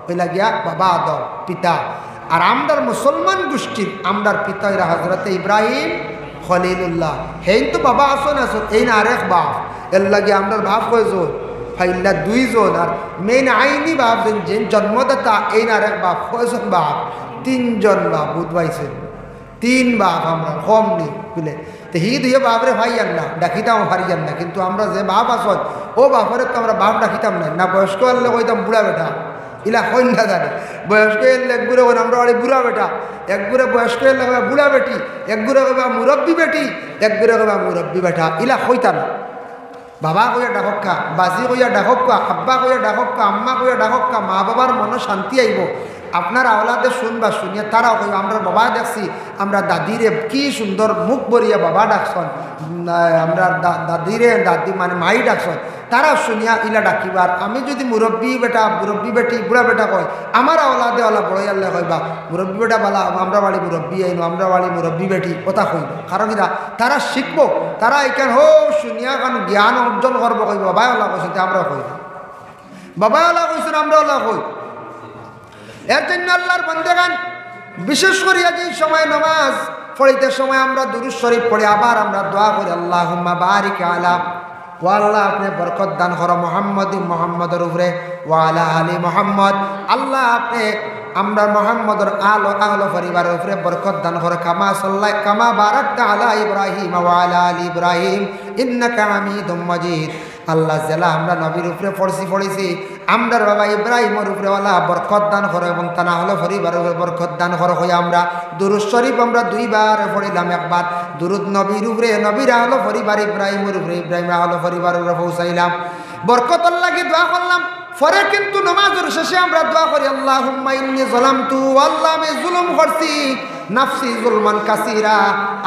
হইলা গিয়া বাবা আদম পিতা। আর আমরার মুসলমান গোষ্ঠীর আমরার পিতা হইলা হযরত ইব্রাহিম খলিলুল্লাহ। হেই তো বাবা আসন আসন, এই না আরেক বাপ। এর লাগে আমরার বাপ কয়জন ফাইল্লা 2 জন, আর মেন আইনি বাপ যে জন্মদাতা এই না আরেক বাপ কয়জন বাপ 3 জন বাপ বুধবাইছে 3 বাপ আমরা কম নি বুঝলে। তো হি 2 বাপরে ভাইয়ান না ডাকিতাম হারিয়ান না, কিন্তু আমরা যে বাপ আসন ও বাপরে তো আমরা বাপ ডাকিতাম না। না বয়স্ক হলে কইতাম বুড়া বেটা, ইলা কন্যা জানে বয়স্ক এলে এক গুড়ে আমরা বাড়ি বুড়া বেটা, এক গুড়ে বয়স্ক এলে বুড়া বেটি, এক গুড়ে কবা মুরব্বী বেটি, এক গুড়ে কবা মুরব্বী বেটা, ইলা কইতাম। বাবা কইয়া ডাকক্কা, বাজি কইয়া ডাকক্কা, আব্বা কইয়া ডাকক্কা, আম্মা কইয়া ডাকক্কা, মা বাবার মনে শান্তি আইব। আপনার আওলাদে শুনবা শুনিয়া তারাও কইব আমরা বাবা দেখছি, আমরা দাদিরে কি সুন্দর মুখ বরিয়া বাবা ডাকছন, আমরা দাদিরে দাদি মানে মাই ডাকছন, তারা শুনিয়া ইলা ডাকিবার। আমি যদি মুরব্বী বেটা মুরব্বী বেটি বুড়া বেটা কয়, আমার আওলাদে ওলা বড় আল্লাহ কইবা মুরব্বী বেটা বালা আমরা বাড়ি মুরব্বী আইনো, আমরা বাড়ি মুরব্বী বেটি কথা কইব। কারণ এরা তারা শিখব, তারা এখান হো শুনিয়া কারণ জ্ঞান অর্জন করব। কইব বাবা ওলা কইছেন আমরা কই, বাবা ওলা কইছেন আমরা ওলা কই। এর জন্য আল্লাহর বান্দাগান বিশেষ করিয়া যে সময় নামাজ পড়িতে সময় আমরা দুরূদ শরীফ পড়ি, আবার আমরা দোয়া করি আল্লাহুম্মা বারিক আলা, ও আল্লাহ আপনি বরকত দান করো মুহাম্মদের উপরে, ওয়া আলা আলি মুহাম্মদ, আল্লাহ আপনি আমরা মুহাম্মদের আলো পরিবারের উপরে বরকত দান করো। কামা বারাকতা আলা ইব্রাহিম ওয়া আলা আলি ইব্রাহিম ইন্নাকা হামিদুম মাজিদ। আল্লাহ জেলা আমরা নবীর উপরে পড়েছি, আমরার বাবা ইব্রাহিমের উপরে আল্লাহ বরকত দান করো এবং তা না হলো পরিবারের উপরে বরকত দান করো। হয়ে আমরা দুরূদ শরীফ আমরা 2 বার পড়িলাম, একবার দুরূদ নবীর উপরে, নবীর আলো পরিবার ইব্রাহিমের উপরে, ইব্রাহিম আলো পরিবারের উপরে পৌঁছাইলাম, বরকত আল্লাহকে দোয়া করলাম। পরে কিন্তু নামাজের শেষে আমরা দোয়া করি আল্লাহুম্মা ইন্নী যালামতু, আল্লাহ আমি জুলুম করছি, নাফসি জুলমান কাসীরা,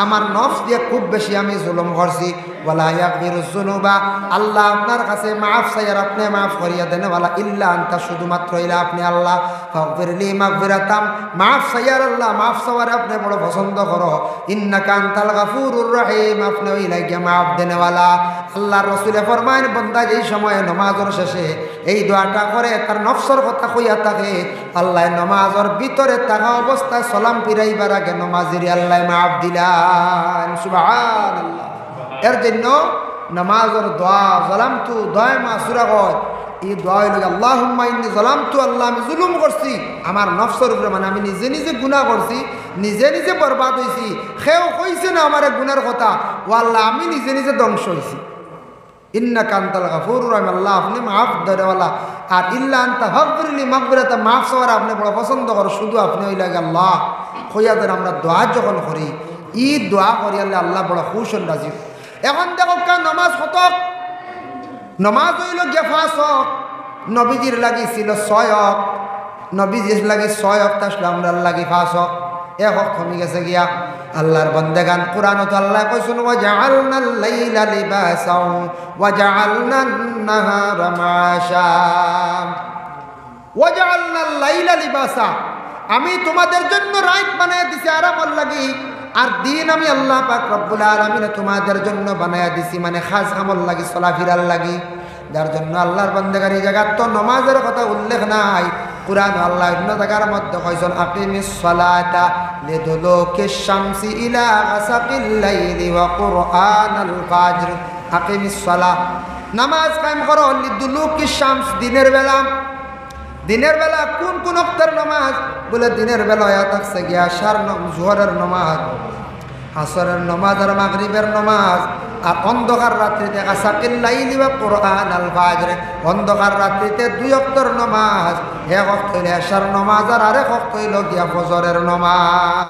আমার নফস দিয়ে খুব বেশি আমি জুলুম করছি। ওয়ালা ইয়াগফিরুজ যুনুবা, আল্লাহ আপনার কাছে মাফ চাইয়ার আপনি মাফ করিয়া দেন। ওয়ালা ইল্লা আনতা, শুধুমাত্র ইলা আপনি আল্লাহ। ফাগফিরলি মাগফিরাতাম, মাফ চাইয়ার আল্লাহ মাফ চাওয়ার আপনি বড় পছন্দ করো। ইন্নাকা আনতাল গাফুরুর রহিম, আপনি ওইলা গিয়া মাফ দেনেওয়ালা। আল্লাহর রাসূলে ফরমায়েন, বান্দা যেই সময়ে নামাজের শেষে এই দোয়াটা করে তার নফসের কথা কইয়া থাকে, আল্লাহ নামাজের ভিতরে থাকা অবস্থায় সালাম ফিরাইবার আগে নামাজের আল্লাহ মাফ দিলেন। সুবহানাল্লাহ। এর জন্য নামাজের দোয়া জালামতু দোয়া মাসুরা হয়, এই দোয়া হইল আল্লাহুম্মা ইন্নী জালামতু, আল্লাহ আমি জুলুম করছি আমার নফসের উপরে, মানে আমি নিজে নিজে গুনাহ করছি, নিজে নিজে বরবাদ হইছি। কেউ কইছে না আমার গুনার কথা, ও আল্লাহ আমি নিজে নিজে ধ্বংস হইছি। ইন্নাকা আনতাল গাফুরুর রহিম, আল্লাহ আপনি মাফ দেওয়ালা। আর ইল্লা আনতা ফাগফিরলি মাগফিরাতাম, মাফ চাওয়ার আপনি বড় পছন্দ করো, শুধু আপনি ওই লাগে আল্লাহ কইয়াদের। আমরা দোয়া যখন করি, ই দোয়া করি আল্লাহ আল্লাহ বড় খুশ হন, রাজি। এখন দেখো নামাজ কত, নমাজ হইল গিয়া 5 ওয়াক্ত, নবীজির লাগি ছিল 6 ওয়াক্ত, নবীজির লাগি 6 ওয়াক্ত আসলে আমরা লাগি 5 ওয়াক্ত, 1 ওয়াক্ত কমে গেছে গিয়া। আল্লাহর বান্দাগান কুরআনত আল্লাহ কইছেন, ওয়া জাআলনাল লাইলা লিবাসাও ওয়া জাআলনান নাহারা মাশা। ওয়া জাআলনাল লাইলা লিবাসা, আমি তোমাদের জন্য রাত বানায় দিছি আরামের লাগি, আর দিন আমি আল্লাহ পাক রব্বুল আলামিন তোমাদের জন্য বানায়া দিছি, মানে খাস আমল লাগি, চলাফিরার লাগি। যার জন্য আল্লাহর বান্দাগার এই জায়গা তো নামাজের কথা উল্লেখ নাই। কুরআন আল্লাহ অন্য জায়গার মধ্যে কইছেন, আকিমিস সালাতা লিদুলুকিশ শামসি ইলা গাসাকিল লাইলি ওয়া কুরআনাল ফাজর। আকিমিস সালাহ, নামাজ কায়েম করো, লিদুলুকিশ শামস, দিনের বেলা। দিনের বেলা কোন কোন ওয়াক্তের নামাজ? বলে দিনের বেলা থাকছে গিয়া জোহরের নামাজ, আসরের নামাজ আর মাগরিবের নামাজ। আর অন্ধকার রাত্রিতে গাসাকিল লাইলি ওয়া কুরআনাল ফাজর, অন্ধকার রাত্রিতে 2 ওয়াক্তের নামাজ, 1 ওয়াক্ত হইল এশার নামাজ আর আরেক ওয়াক্ত হইল গিয়া ফজরের নামাজ।